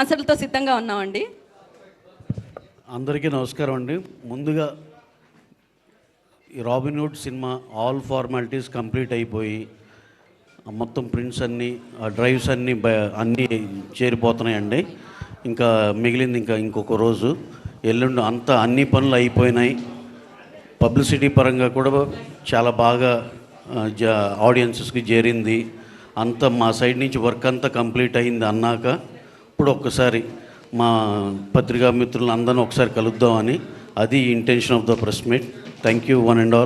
ఆశలతో సిద్ధంగా ఉన్నామండి. అందరికీ నమస్కారం అండి. ముందుగా ఈ రాబిన్హుడ్ సినిమా ఆల్ ఫార్మాలిటీస్ కంప్లీట్ అయిపోయి మొత్తం ప్రింట్స్ అన్నీ డ్రైవ్స్ అన్నీ అన్నీ చేరిపోతున్నాయండి. ఇంకా మిగిలింది ఇంకొక రోజు, ఎల్లుండి అంతా అన్ని పనులు అయిపోయినాయి. పబ్లిసిటీ పరంగా కూడా చాలా బాగా ఆడియన్సెస్కి చేరింది. అంతా మా సైడ్ నుంచి వర్క్ అంతా కంప్లీట్ అయింది అన్నాక ఇప్పుడు ఒక్కసారి మా పత్రికా మిత్రులను అందరినీ ఒకసారి కలుద్దామని, అది intention of the press meet. Thank you one and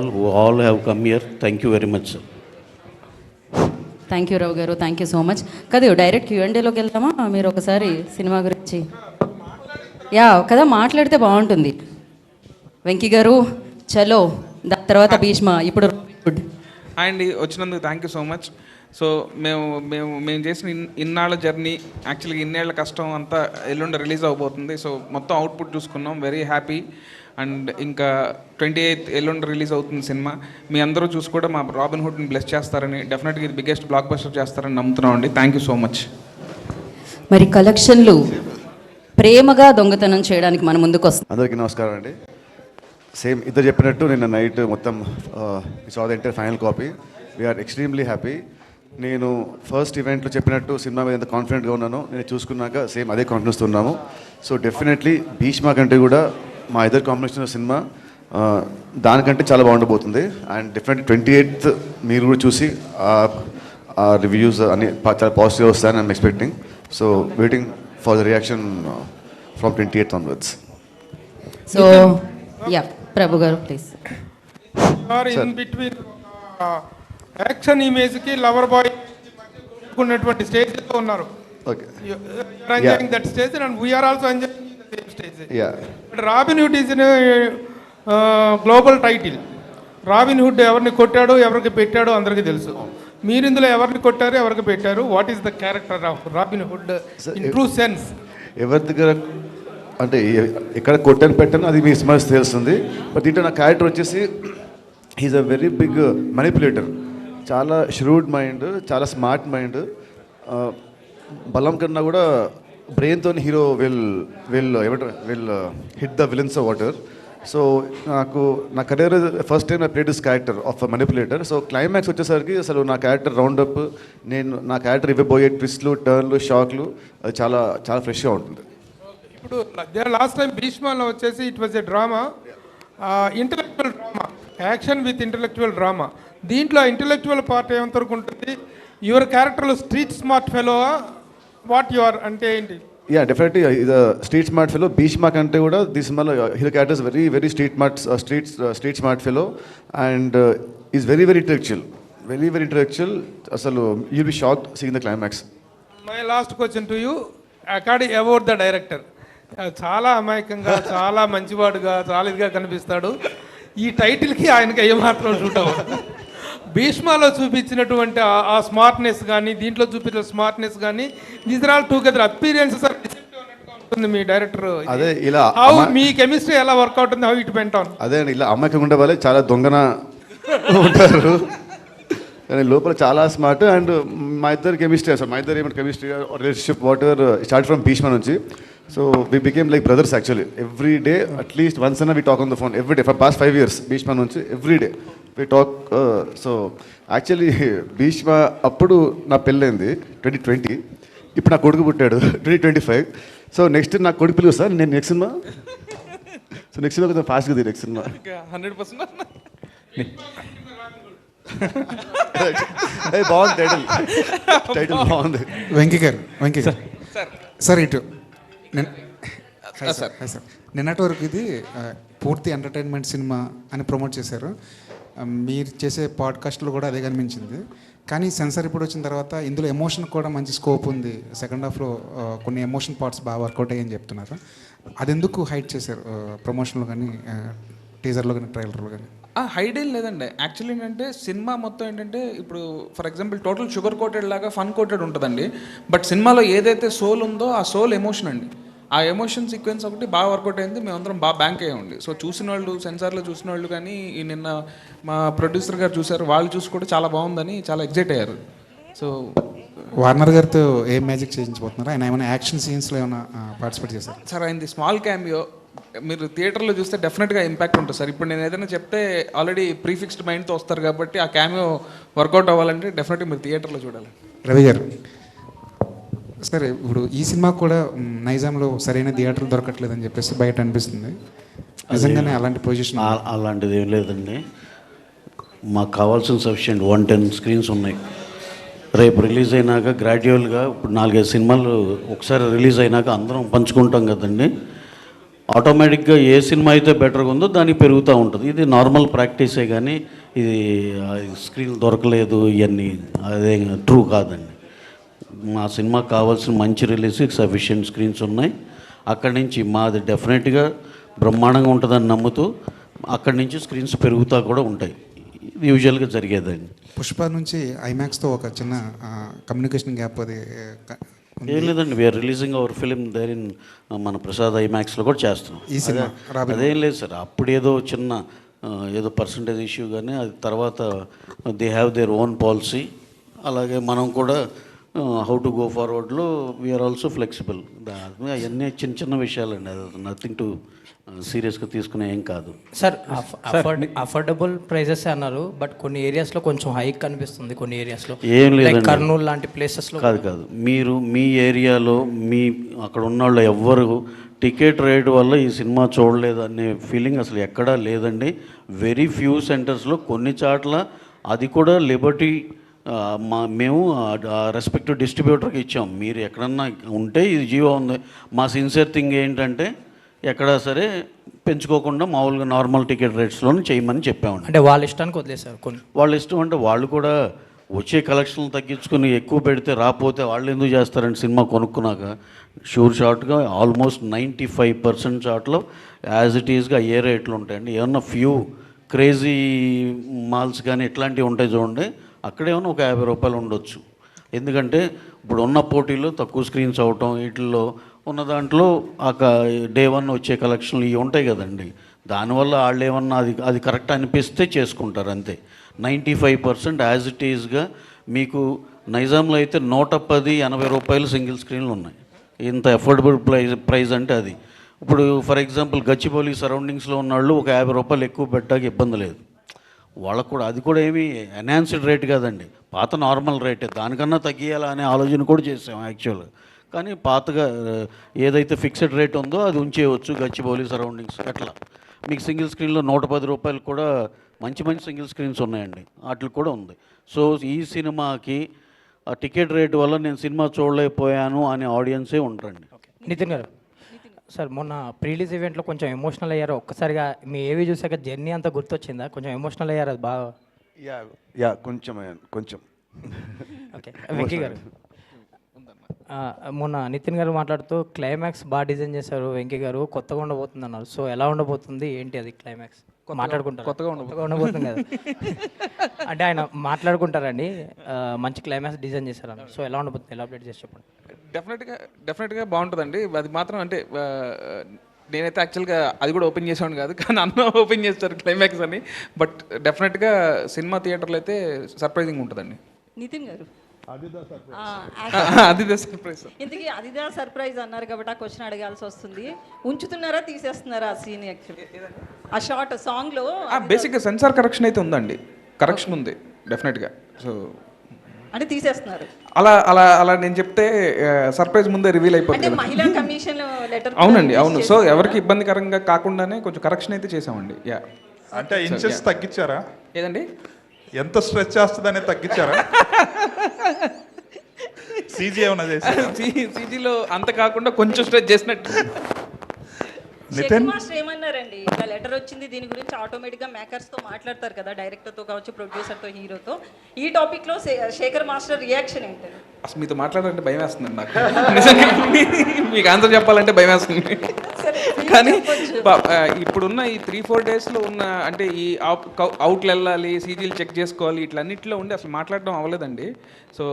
all have come here. Thank you very much sir. Thank you Rao గారు, థ్యాంక్ యూ సో మచ్. కదా డైరెక్ట్ Q&Aలోకి వెళ్తామా? మీరు ఒకసారి సినిమా గురించి కదా మాట్లాడితే బాగుంటుంది. వెంకీ గారు చలో, దాని తర్వాత భీష్మ, ఇప్పుడు గుడ్. అండి వచ్చినందుకు thank you so much. So మేము చేసిన ఇన్నాళ్ళ జర్నీ, యాక్చువల్గా ఇన్నేళ్ల కష్టం అంతా ఎల్లుండి రిలీజ్ అవబోతుంది. సో మొత్తం అవుట్పుట్ చూసుకున్నాం, వెరీ హ్యాపీ. అండ్ ఇంకా 28th ఎల్లుండి రిలీజ్ అవుతుంది సినిమా. మీ అందరూ చూసి కూడా మా రాబిన్హుడ్ని బ్లెస్ చేస్తారని, డెఫినెట్గా ఇది బిగ్గెస్ట్ బ్లాక్ బస్టర్ చేస్తారని నమ్ముతున్నాం అండి. Thank you so much. మరి కలెక్షన్లు ప్రేమగా దొంగతనం చేయడానికి మన ముందుకు వస్తుంది. అందరికీ నమస్కారం అండి. సేమ్ ఇద్దరు చెప్పినట్టు నిన్న నైట్ మొత్తం it's all the entire final copy. We are extremely happy. నేను ఫస్ట్ ఈవెంట్లో చెప్పినట్టు సినిమా మీద ఎంత కాన్ఫిడెంట్గా ఉన్నానో నేను చూసుకున్నాక సేమ్ అదే కాన్ఫిడెన్స్ ఉన్నాము. సో డెఫినెట్లీ భీష్మ కంటే కూడా మా ఇద్దరు కాంబినేషన్ సినిమా దానికంటే చాలా బాగుండబోతుంది. అండ్ డెఫినెట్లీ 28th మీరు కూడా చూసి ఆ రివ్యూస్ అన్ని చాలా పాజిటివ్గా వస్తాయని I'm expecting. So waiting for the reaction from 28th onwards. So Prabhu గారు please. In between action image కి లవర్ బాయ్ ఉన్నటువంటి స్టేజ్ లో ఉన్నారు. Okay, enjoying that stage and we are also enjoying the same stage. Yeah, Robinhood is global title. Robinhood ఎవరిని కొట్టాడో ఎవరికి పెట్టాడో అందరికీ తెలుసు. మీరు ఇందులో ఎవరిని కొట్టారు, ఎవరికి పెట్టారు? What is the character of Robin Hood in true sense? ఎవరి దగ్గర అంటే ఎక్కడ కొట్టని పెట్టాను అది మీ సినిమాస్ తెలుస్తుంది. బట్ దీంట్లో నా క్యారెక్టర్ వచ్చేసి he's a very big manipulator. చాలా ష్రూడ్ మైండ్, చాలా స్మార్ట్ మైండ్. బలం కన్నా కూడా బ్రెయిన్తో hero will hit the villains of water. So నా career first time I played this character of manipulator. So climax వచ్చేసరికి అసలు నా క్యారెక్టర్ రౌండప్, నా క్యారెక్టర్ ఇవ్వబోయే ట్విస్ట్లు, టర్న్లు, షాక్లు అది చాలా చాలా ఫ్రెష్గా ఉంటుంది. ఇప్పుడు లాస్ట్ టైం భీష్మలో వచ్చేసి it was a drama, intellectual drama, action with intellectual drama. దీంట్లో ఇంటలెక్చువల్ పార్ట్ ఏమంతవరకు ఉంటుంది? యువర్ క్యారెక్టర్లో street smart fellow, what your అంటే ఏంటి? యా, డెఫినెట్లీ ఇది స్ట్రీట్ స్మార్ట్ ఫెలో. భీష్మ కంటే కూడా దిస్ సినిమాలో hero characters very very street smart fellow and is very very intellectual. అసలు you'll be shocked seeing the climax. My last question to you, according about the director. చాలా అమాయకంగా, చాలా మంచివాడుగా, చాలా ఇదిగా కనిపిస్తాడు. ఈ టైటిల్కి ఆయనకి ఏమాత్రం షూట్ అవ్వదు. భీష్మలో చూపించినటువంటి ఆ స్మార్ట్నెస్ కానీ, దీంట్లో చూపించిన స్మార్ట్నెస్ కానీ, these are all together appearances or ఉంటుంది. మీ డైరెక్టర్ అదే ఇలా మీ కెమిస్ట్రీ ఎలా వర్కౌట్ ఉంది, హౌ ఇట్ వెంట్ ఆన్? అదే ఇలా అమాయకంగా ఉండే వాళ్ళే చాలా దొంగన ఉంటారు కానీ లోపల చాలా స్మార్ట్. అండ్ మా ఇద్దరు కెమిస్ట్రీ, అసలు మా ఇద్దరు ఏమంటే chemistry relationship whatever start from Bheeshma నుంచి. So we became like brothers actually. Every day at least once అన్న we talk on the phone every day for past 5 years. Bheeshma నుంచి every day we talk. So actually Bheeshma అప్పుడు నా పెళ్ళైంది 2020, ఇప్పుడు నా కొడుకు పుట్టాడు 2025. సో నెక్స్ట్ నా కొడుకు పిలువు సార్, నేను నెక్స్ట్ సినిమా కొంచెం ఫాస్ట్గా నెక్స్ట్ సినిమా 100% బాగుంది టైటిల్ బాగుంది. వెంకీ గారు సార్ ఇటు సార్ నిన్నటి వరకు ఇది పూర్తి ఎంటర్టైన్మెంట్ సినిమా అని ప్రమోట్ చేశారు. మీరు చేసే పాడ్కాస్ట్లో కూడా అదే కనిపించింది. కానీ సెన్సార్ ఇప్పుడు వచ్చిన తర్వాత ఇందులో ఎమోషన్ కూడా మంచి స్కోప్ ఉంది. సెకండ్ హాఫ్లో కొన్ని ఎమోషన్ పార్ట్స్ బాగా వర్కౌట్ అయ్యని చెప్తున్నారు. అది ఎందుకు హైడ్ చేశారు ప్రమోషన్లో కానీ, టీజర్లో కానీ, ట్రైలర్లో కానీ? హైడ్ ఏం లేదండి. యాక్చువల్లీ ఏంటంటే సినిమా మొత్తం ఏంటంటే ఇప్పుడు for example total sugar coated లాగా ఫన్ కోటెడ్ ఉంటుందండి. బట్ సినిమాలో ఏదైతే సోల్ ఉందో ఆ సోల్ ఎమోషన్ అండి. ఆ ఎమోషన్ సీక్వెన్స్ ఒకటి బాగా వర్కౌట్ అయింది. మేమందరం బాగా బ్యాంక్ అయ్యండి. సో చూసిన వాళ్ళు, సెన్సార్లో చూసిన వాళ్ళు కానీ, నిన్న మా ప్రొడ్యూసర్ గారు చూసారు, వాళ్ళు చూసి కూడా చాలా బాగుందని చాలా ఎగ్జైట్ అయ్యారు. సో వార్నర్ గారితో ఏం మ్యాజిక్ చేయించబోతున్నారు? ఆయన ఏమైనా యాక్షన్ సీన్స్లో ఏమైనా పార్టిసిపేట్ చేశారు? సార్ ఆయనది స్మాల్ క్యామియో, మీరు థియేటర్లో చూస్తే డెఫినెట్గా ఇంపాక్ట్ ఉంటుంది సార్. ఇప్పుడు నేను ఏదైనా చెప్తే ఆల్రెడీ ప్రీఫిక్స్డ్ మైండ్తో వస్తారు కాబట్టి ఆ క్యామియో వర్కౌట్ అవ్వాలంటే డెఫినెట్గా మీరు థియేటర్లో చూడాలి. రవి గారు, సరే ఇప్పుడు ఈ సినిమా కూడా నైజాంలో సరైన థియేటర్లు దొరకట్లేదని చెప్పేసి బయట అనిపిస్తుంది. నిజంగానే అలాంటి పొజిషన్? అలాంటిది ఏం లేదండి. మాకు కావాల్సిన సఫిషియెంట్ 110 స్క్రీన్స్ ఉన్నాయి. రేపు రిలీజ్ అయినాక గ్రాడ్యువల్గా ఇప్పుడు 4-5 సినిమాలు ఒకసారి రిలీజ్ అయినాక అందరం పంచుకుంటాం కదండి. ఆటోమేటిక్గా ఏ సినిమా అయితే బెటర్గా ఉందో దానికి పెరుగుతూ ఉంటుంది. ఇది నార్మల్ ప్రాక్టీసే కానీ ఇది స్క్రీన్ దొరకలేదు ఇవన్నీ అదే ట్రూ కాదండి. మా సినిమాకి కావాల్సిన మంచి రిలీజ్ సఫిషియెంట్ స్క్రీన్స్ ఉన్నాయి. అక్కడి నుంచి మాది డెఫినెట్గా బ్రహ్మాండంగా ఉంటుందని నమ్ముతూ అక్కడి నుంచి స్క్రీన్స్ పెరుగుతూ కూడా ఉంటాయి. ఇది యూజువల్గా జరిగేదండి. పుష్ప నుంచి ఐమాక్స్తో ఒక చిన్న కమ్యూనికేషన్ గ్యాప్ అది ఏం లేదండి. We are releasing our film there in మన ప్రసాద్ ఐమాక్స్లో కూడా చేస్తున్నాం. ఈ సినిమా అదేం లేదు సార్, అప్పుడు ఏదో చిన్న ఏదో పర్సంటేజ్ ఇష్యూ కానీ అది తర్వాత they have their own policy. అలాగే మనం కూడా హౌ టు గో ఫార్వర్డ్లో వీఆర్ ఆల్సో ఫ్లెక్సిబుల్. అవన్నీ చిన్న చిన్న విషయాలండి, అది నథింగ్ టు సీరియస్గా తీసుకునే ఏం కాదు. సార్ అఫోర్డబుల్ ప్రైజెస్ అన్నారు, బట్ కొన్ని ఏరియాస్లో కొంచెం హైక్ కనిపిస్తుంది. కొన్ని ఏరియాస్లో ఏం లేదు, కర్నూలు లాంటి ప్లేసెస్లో కాదు. మీరు మీ ఏరియాలో మీ అక్కడ ఉన్న వాళ్ళు ఎవ్వరు టికెట్ రేట్ వల్ల ఈ సినిమా చూడలేదు అనే ఫీలింగ్ అసలు ఎక్కడా లేదండి. వెరీ ఫ్యూ సెంటర్స్లో, కొన్ని చోట్ల అది కూడా లిబర్టీ మేము రెస్పెక్టివ్ డిస్ట్రిబ్యూటర్కి ఇచ్చాం. మీరు ఎక్కడన్నా ఉంటే ఇది జియో ఉంది. మా సిన్సియర్ థింగ్ ఏంటంటే ఎక్కడా సరే పెంచుకోకుండా మామూలుగా నార్మల్ టికెట్ రేట్స్లోనే చేయమని చెప్పామండి. అంటే వాళ్ళ ఇష్టానికి వదిలేశారు కొన్ని. వాళ్ళ ఇష్టం అంటే వాళ్ళు కూడా వచ్చే కలెక్షన్లు తగ్గించుకుని ఎక్కువ పెడితే రాకపోతే వాళ్ళు ఎందుకు చేస్తారండి సినిమా కొనుక్కున్నాక. షూర్ షార్ట్గా ఆల్మోస్ట్ 95% షార్ట్లో యాజ్ ఇట్ ఈజ్గా ఏ రేట్లు ఉంటాయండి. ఏమన్నా ఫ్యూ క్రేజీ మాల్స్ కానీ ఇట్లాంటివి ఉంటాయి చూడండి, అక్కడేమన్నా ఒక 50 రూపాయలు ఉండొచ్చు. ఎందుకంటే ఇప్పుడు ఉన్న పోటీలో తక్కువ స్క్రీన్స్ అవటం వీటిల్లో ఉన్న దాంట్లో డే 1 వచ్చే కలెక్షన్లు ఇవి ఉంటాయి కదండి. దానివల్ల వాళ్ళు ఏమన్నా అది కరెక్ట్ అనిపిస్తే చేసుకుంటారు అంతే. 95% యాజ్ ఇట్ ఈజ్గా మీకు నైజాంలో అయితే 110-80 రూపాయలు సింగిల్ స్క్రీన్లు ఉన్నాయి. ఇంత అఫోర్డబుల్ ప్రైస్ అంటే అది. ఇప్పుడు ఫర్ ఎగ్జాంపుల్ గచ్చిబౌలి సరౌండింగ్స్లో ఉన్న వాళ్ళు ఒక 50 రూపాయలు ఎక్కువ పెట్టడానికి ఇబ్బంది లేదు వాళ్ళకు కూడా. అది కూడా ఏమీ ఎన్హాన్స్డ్ రేట్ కాదండి, పాత నార్మల్ రేటే. దానికన్నా తగ్గియాలా అనే ఆలోచన కూడా చేసాం యాక్చువల్గా. కానీ పాతగా ఏదైతే ఫిక్స్డ్ రేట్ ఉందో అది ఉంచేయవచ్చు గచ్చిబౌలి సరౌండింగ్స్. అట్లా మీకు సింగిల్ స్క్రీన్లో 110 రూపాయలు కూడా మంచి మంచి సింగిల్ స్క్రీన్స్ ఉన్నాయండి, వాటికి కూడా ఉంది. సో ఈ సినిమాకి ఆ టికెట్ రేట్ వల్ల నేను సినిమా చూడలేకపోయాను అనే ఆడియన్సే ఉంటారండి. నితిన్ గారు, సార్ మొన్న ప్రీలీజ్ ఈవెంట్లో కొంచెం ఎమోషనల్ అయ్యారు. ఒక్కసారిగా మీ ఏవి చూసాక జర్నీ అంతా గుర్తొచ్చిందా? కొంచెం ఎమోషనల్ అయ్యారు అది బాగా? యా కొంచెం. ఓకే, వెంకీ గారు, మొన్న నితిన్ గారు మాట్లాడుతూ క్లైమాక్స్ బాగా డిజైన్ చేశారు వెంకీ గారు, కొత్తగా ఉండబోతుంది అన్నారు. సో ఎలా ఉండబోతుంది, ఏంటి అది క్లైమాక్స్? మాట్లాడుకుంటారు కొత్తగా ఉండబోతుంది కదా అంటే ఆయన మాట్లాడుకుంటారండి, మంచి క్లైమాక్స్ డిజైన్ చేశారు అన్నారు. సో ఎలా ఉండబోతుంది, ఎలాబరేట్ చేసి చెప్పండి. డెఫినెట్గా బాగుంటుందండి. అది మాత్రం అంటే నేనైతే యాక్చువల్గా అది కూడా ఓపెన్ చేసాను కాదు, కానీ అన్న ఓపెన్ చేస్తారు క్లైమాక్స్ అని. బట్ డెఫినెట్గా సినిమా థియేటర్లో అయితే సర్ప్రైజింగ్ ఉంటుందండి. నితిన్ గారు, అదిదా సర్ప్రైజ్. ఇంతకీ అదిదా సర్ప్రైజ్ అన్నారు కాబట్టి ఆ క్వశ్చన్ అడగాల్సి వస్తుంది. ఉంచుతున్నారా తీసేస్తున్నారా ఆ సీన్? యాక్చువల్లీ ఆ షార్ట్ సాంగ్లో బేసిక్గా సెన్సార్ కరెక్షన్ అయితే ఉందండి, కరెక్షన్ ఉంది డెఫినెట్గా. సో అంటే తీసేస్తున్నారు అలా అలా అలా నేను చెప్తే సర్ప్రైజ్ ముందే రివీల్ అంటే అయిపోతుంది. మహిళా కమిషన్ లెటర్. అవునండి, అవును. సో ఎవరికి ఇబ్బందికరంగా కాకుండానే కొంచెం కరెక్షన్ అయితే చేసామండి. యా, అంటే ఇంచెస్ తగ్గించారా? ఏదండి, ఎంత స్ట్రెచ్ చేస్తుందనే తగ్గించారా? సీజీ ఏమన్నా చేశారా? సీజీలో అంత కాకుండా కొంచెం స్ట్రెచ్ చేసినట్టు. నితిన్ మాస్టర్ ఏమన్నారండి, ఇలా లెటర్ వచ్చింది దీని గురించి ఆటోమేటిక్గా మేకర్స్తో మాట్లాడతారు కదా, డైరెక్టర్తో కావచ్చు, ప్రొడ్యూసర్తో, హీరోతో. ఈ టాపిక్లో శేఖర్ మాస్టర్ రియాక్షన్ ఏంటి? అసలు మీతో మాట్లాడాలంటే భయం వేస్తుందండి నాకు నిజంగా. మీకు ఆన్సర్ చెప్పాలంటే భయం వేస్తుంది. కానీ ఇప్పుడున్న ఈ 3-4 డేస్లో ఉన్న అంటే ఈ అవుట్లు వెళ్ళాలి, సీజీలు చెక్ చేసుకోవాలి, ఇట్లన్నింటిలో ఉండి అసలు మాట్లాడడం అవ్వలేదండి. సో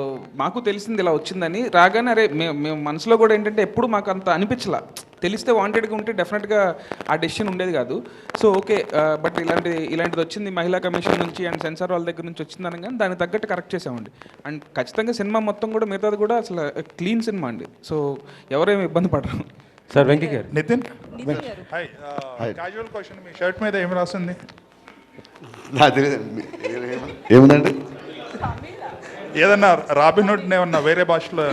మాకు తెలిసింది ఇలా వచ్చిందని. రాగానే అరే మేము మనసులో కూడా ఏంటంటే ఎప్పుడు మాకు అంత అనిపించలా, తెలిస్తే వాంటెడ్గా ఉంటే డెఫినెట్గా ఆ డెసిషన్ ఉండేది కాదు. సో ఓకే, బట్ ఇలాంటిది వచ్చింది మహిళా కమిషన్ నుంచి అండ్ సెన్సార్ వాళ్ళ దగ్గర నుంచి వచ్చిందని కానీ దానికి తగ్గట్టు కరెక్ట్ చేసామండి. అండ్ ఖచ్చితంగా సినిమా మొత్తం కూడా మిగతాది కూడా అసలు క్లీన్ సినిమా అండి. సో ఎవరేమి ఇబ్బంది పడరు. సార్ వెంకీ గారు. నితిన్ హాయ్, క్యాజువల్ క్వశ్చన్, మీ షర్ట్ మీద ఏం రాస్తుంది? నాకు తెలియదు ఏముందండి. ఏదన్నా రాబిన్హుడ్ ఏమన్నా వేరే భాషలో?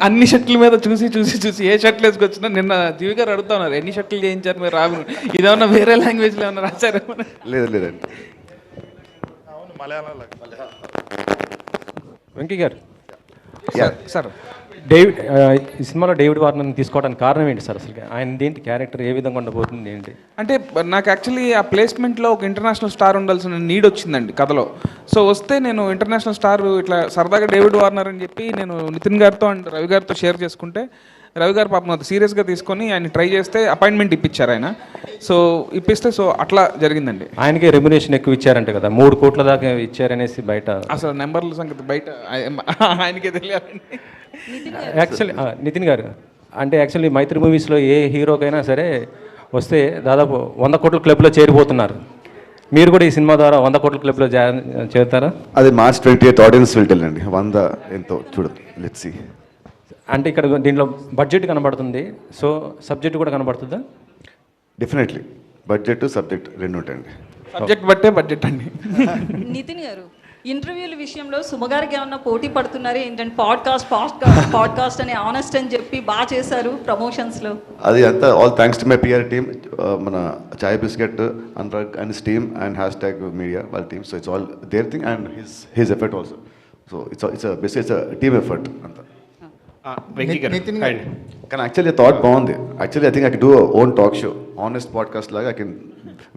అన్ని షర్ట్ల మీద చూసి ఏ షర్ట్లు వేసుకొచ్చినా నిన్న జీవి గారు అడుగుతా ఉన్నారు ఎన్ని షర్ట్లు చేయించారు మీరు రాబిన్, ఇదేమన్నా వేరే లాంగ్వేజ్లో ఏమన్నా రాశారు? లేదండి. అవును, మలయాళంలో. వెంకీ గారు. సార్ ఈ సినిమాలో డేవిడ్ వార్నర్ని తీసుకోవడానికి కారణం ఏంటి సార్? అసలు ఆయన ఏంటి క్యారెక్టర్, ఏ విధంగా ఉండబోతుంది ఏంటి? అంటే నాకు యాక్చువల్లీ ఆ ప్లేస్మెంట్లో ఒక ఇంటర్నేషనల్ స్టార్ ఉండాల్సిన నీడ్ వచ్చిందండి కథలో. సో వస్తే నేను ఇంటర్నేషనల్ స్టార్ ఇట్లా సరదాగా డేవిడ్ వార్నర్ అని చెప్పి నేను నితిన్ గారితో అండ్ రవి గారితో షేర్ చేసుకుంటే రవి గారు పాపం అది సీరియస్గా తీసుకొని ఆయన ట్రై చేస్తే అపాయింట్మెంట్ ఇప్పించారు ఆయన. సో ఇప్పిస్తే సో అట్లా జరిగిందండి. ఆయనకి రెమ్యునేషన్ ఎక్కువ ఇచ్చారంట కదా, 3 కోట్ల దాకా ఇచ్చారనేసి బయట. అసలు నెంబర్ల సంగతి బయట ఆయనకే తెలియాలండి. యాక్చువల్లీ నితిన్ గారు అంటే యాక్చువల్లీ మైత్రి మూవీస్లో ఏ హీరోకైనా సరే వస్తే దాదాపు 100 కోట్ల క్లబ్లో చేరిపోతున్నారు. మీరు కూడా ఈ సినిమా ద్వారా 100 కోట్ల క్లబ్లో చేరుతారా? అది March 28 ఆడియన్స్ విల్ టెల్ అండి. 100 ఎంతో చూడండి, లెట్స్ సీ. అంటే ఇక్కడ దీంట్లో బడ్జెట్ కనబడుతుంది, సో సబ్జెక్ట్ కూడా కనబడుతుందా? డెఫినెట్లీ బడ్జెట్ సబ్జెక్ట్ రెండు ఉంటాయండి. సబ్జెక్ట్ బట్టే బడ్జెట్ అండి. నితిన్ గారు, ఇంటర్వ్యూల విషయంలో సుమగారికి ఏమన్నా పోటీ పడుతున్నారు ఏంటంటే పాడ్కాస్ట్ అని ఆనెస్ట్ అని చెప్పి బాగా చేశారు ప్రమోషన్స్లో. అది అంతా all thanks to my PR team, మన Chai Bisket Anurag and his team and #మీడియా వాళ్ళ టీమ్. So it's all their thing and his effort also. So it's team effort అంతా. కానీ యాక్చువల్లీ థాట్ బాగుంది. Actually I think I can do own talk show, honest podcast లాగా. I can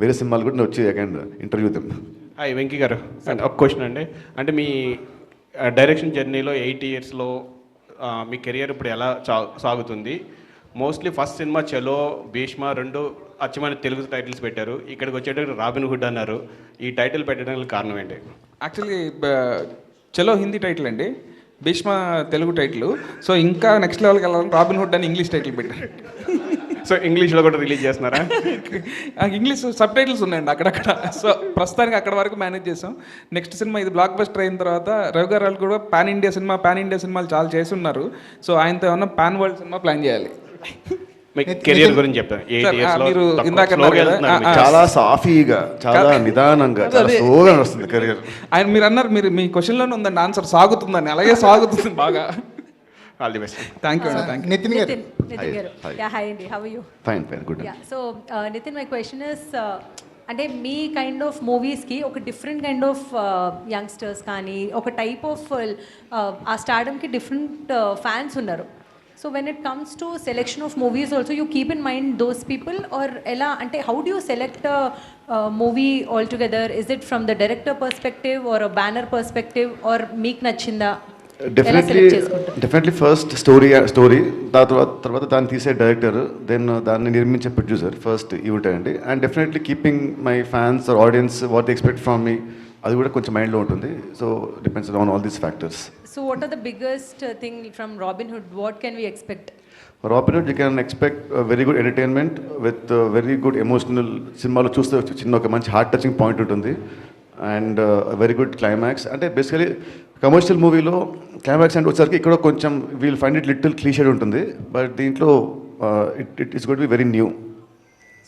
వేరే సినిమాలు కూడా వచ్చి I can interview them. Hi Venky గారు, and ఒక క్వశ్చన్ అండి. అంటే మీ డైరెక్షన్ జర్నీలో 8 ఇయర్స్లో మీ కెరియర్ ఇప్పుడు ఎలా సాగుతుంది? మోస్ట్లీ ఫస్ట్ సినిమా చలో, భీష్మ 2 అచ్చమైన తెలుగు టైటిల్స్ పెట్టారు. ఇక్కడికి వచ్చేటప్పుడు రాబిన్ హుడ్ అన్నారు. ఈ టైటిల్ పెట్టడానికి కారణం ఏంటి? యాక్చువల్లీ చలో హిందీ టైటిల్ అండి, భీష్మ తెలుగు టైటిల్. సో ఇంకా నెక్స్ట్ లెవెల్కి వెళ్ళాలని రాబిన్ హుడ్ అని ఇంగ్లీష్ టైటిల్ పెట్టారు. సో ఇంగ్లీష్లో కూడా రిలీజ్ చేస్తున్నారా? ఇంగ్లీష్ సబ్ టైటిల్స్ ఉన్నాయండి అక్కడక్కడ. సో ప్రస్తుతానికి అక్కడ వరకు మేనేజ్ చేసాం. నెక్స్ట్ సినిమా ఇది బ్లాక్ బస్టర్ అయిన తర్వాత రవి గారు వాళ్ళు కూడా పాన్ ఇండియా సినిమాలు చాలా చేసి ఉన్నారు. సో ఆయనతో ఏమన్నా పాన్ వరల్డ్ సినిమా ప్లాన్ చేయాలి. మీ కెరియర్ గురించి చెప్తాను. 8 ఇయర్స్లో మీరు ఇందాక చాలా సాఫీగా, చాలా నిదానంగా, చాలా స్లోగా వస్తుంది కెరియర్. ఆయన మీరు అన్నారు, మీ క్వశ్చన్లోనే ఉందండి ఆన్సర్, సాగుతుందని. అలాగే సాగుతుంది బాగా. All the best. Thank you అండి. Thank you. నితిన్ గారు. హాయ్ అండి, how are you? Fine good. So Nithin, my question is, అంటే మీ కైండ్ ఆఫ్ మూవీస్కి ఒక డిఫరెంట్ కైండ్ ఆఫ్ యంగ్స్టర్స్ కానీ ఒక టైప్ ఆఫ్ ఆ స్టార్డమ్కి డిఫరెంట్ ఫ్యాన్స్ ఉన్నారు. So when it comes to selection of movies also you keep in mind those people, or ఎలా అంటే how do you select movie all together? Is it from the director perspective or banner perspective, or మీకు నచ్చిందా? Definitely first story తర్వాత దాన్ని తీసే director, then దాన్ని నిర్మించే producer first ఇవి ఉంటాయండి. And definitely keeping my fans or audience what they expect from me, అది కూడా కొంచెం మైండ్లో ఉంటుంది. So depends on all these factors. So what are the biggest thing from Robin Hood? What can we expect? Robin Hood you can expect very good entertainment with very good emotional. సినిమాలో చూస్తే చిన్న ఒక మంచి heart touching point ఉంటుంది and very good climax. అంటే basically commercial మూవీలో climax అంటే వచ్చేసరికి ఇక్కడ కొంచెం we'll find it little cliched ఉంటుంది, బట్ దీంట్లో it is got be very new.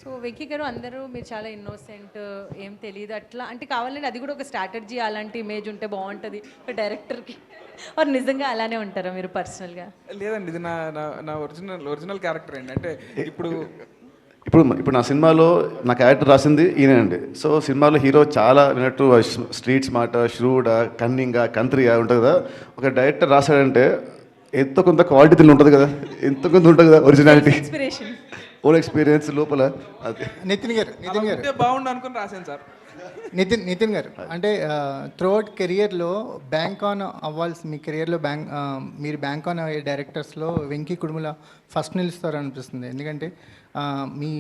So Venky garu, అందరూ మీరు చాలా ఇన్నోసెంట్, ఏం తెలియదు అట్లా అంటే కావాలంటే అది కూడా ఒక స్ట్రాటజీ, అలాంటి ఇమేజ్ ఉంటే బాగుంటుంది డైరెక్టర్కి. or నిజంగా అలానే ఉంటారా మీరు పర్సనల్గా? లేదండి, ఇది నా ఒరిజినల్ క్యారెక్టర్ అండి. అంటే ఇప్పుడు నా సినిమాలో నా క్యారెక్టర్ రాసింది ఈయనండి. సో సినిమాలో హీరో చాలా విన్నట్టు స్ట్రీట్ స్మార్ట్, ష్రూడ్, కన్నింగ్, కంత్రియా ఉంటుంది కదా. ఒక డైరెక్టర్ రాశాడంటే ఎంతో కొంత క్వాలిటీ ఉంటుంది కదా, ఎంతో కొంత ఉంటుంది కదా ఒరిజినాలిటీ, ఓన్ ఎక్స్పీరియన్స్ లోపల. అది నితిన్ గారు బాగుండు అనుకుని రాశాను సార్. నితిన్ గారు, అంటే త్రూఅవుట్ కెరియర్లో బ్యాంక్ ఆన్ అవ్వాల్సి, మీ కెరియర్లో మీరు బ్యాంక్ ఆన్ అయ్యే డైరెక్టర్స్లో వెంకీ కుడుముల ఫస్ట్ నిలుస్తారు అనిపిస్తుంది. ఎందుకంటే మీ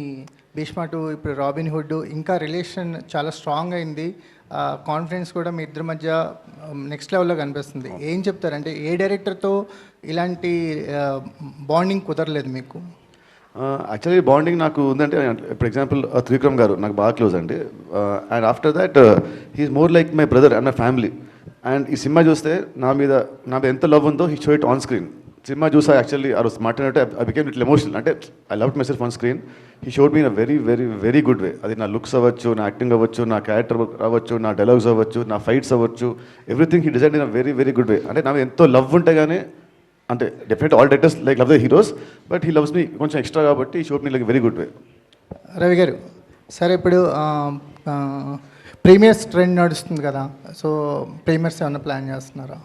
భీష్మ 2, ఇప్పుడు రాబిన్ హుడ్, ఇంకా రిలేషన్ చాలా స్ట్రాంగ్ అయింది, కాన్ఫిడెన్స్ కూడా మీ ఇద్దరి మధ్య నెక్స్ట్ లెవెల్లో కనిపిస్తుంది. ఏం చెప్తారంటే ఏ డైరెక్టర్తో ఇలాంటి బాండింగ్ కుదరలేదు మీకు? యాక్చువల్లీ బాండింగ్ నాకు ఉందంటే, ఫర్ ఎగ్జాంపుల్ త్రివిక్రమ్ గారు నాకు బాగా క్లోజ్ అండి. And after that he's more like my brother and my family. And ఈ సినిమా చూస్తే నా మీద ఎంత లవ్ ఉందో he show it on screen. సినిమా చూసా యాక్చువల్లీ ఆ రోజు మాట్లాడినట్టు ఐ బికేమ్ లిటిల్ ఎమోషనల్. అంటే I love my self on screen. He showed me in a very very very good way. అది నా లుక్స్ అవ్వచ్చు, నా యాక్టింగ్ అవ్వచ్చు, నా క్యారెక్టర్ అవ్వచ్చు, నా డైలాగ్స్ అవ్వచ్చు, నా ఫైట్స్ అవ్వచ్చు, everything he design in a very very good వే. అంటే నా మీద ఎంతో లవ్ ఉంటే కానీ, అంటే definite all directors like love the heroes, but he loves me కొంచెం ఎక్స్ట్రా కాబట్టి ఈ showed me like very good వే. రవి గారు, సరే ఇప్పుడు ప్రీమియర్స్ ట్రెండ్ నడుస్తుంది కదా, సో ప్రీమియర్స్ ఏమైనా ప్లాన్ చేస్తున్నారా?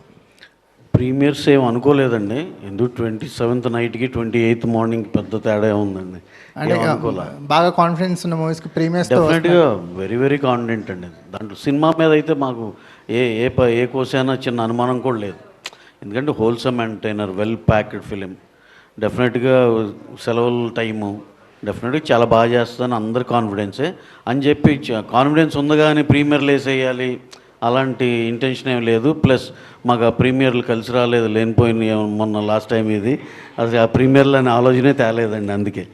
ప్రీమియర్స్ ఏం అనుకోలేదండి. ఎందుకు 27th నైట్కి 28th మార్నింగ్ పెద్ద తేడా ఉందండి. అంటే బాగా కాన్ఫిడెన్స్ ఉన్న మూవీస్కి ప్రీమియర్స్ డెఫినెట్గా వెరీ వెరీ కాన్ఫిడెంట్ అండి. దాంట్లో సినిమా మీద అయితే మాకు ఏ కోసైనా చిన్న అనుమానం కూడా లేదు. ఎందుకంటే wholesome entertainer, well packed film. డెఫినెట్గా సెలవుల టైము డెఫినెట్గా చాలా బాగా చేస్తుందని అందరి కాన్ఫిడెన్సే అని చెప్పి కాన్ఫిడెన్స్ ఉంది కానీ ప్రీమియర్లు వేసేయాలి అలాంటి ఇంటెన్షన్ ఏం లేదు. ప్లస్ మాకు ఆ ప్రీమియర్లు కలిసి రాలేదు, లేనిపోయిన మొన్న లాస్ట్ టైం ఇది అసలు ఆ ప్రీమియర్లు అనే ఆలోచనే తేలేదండి. అందుకే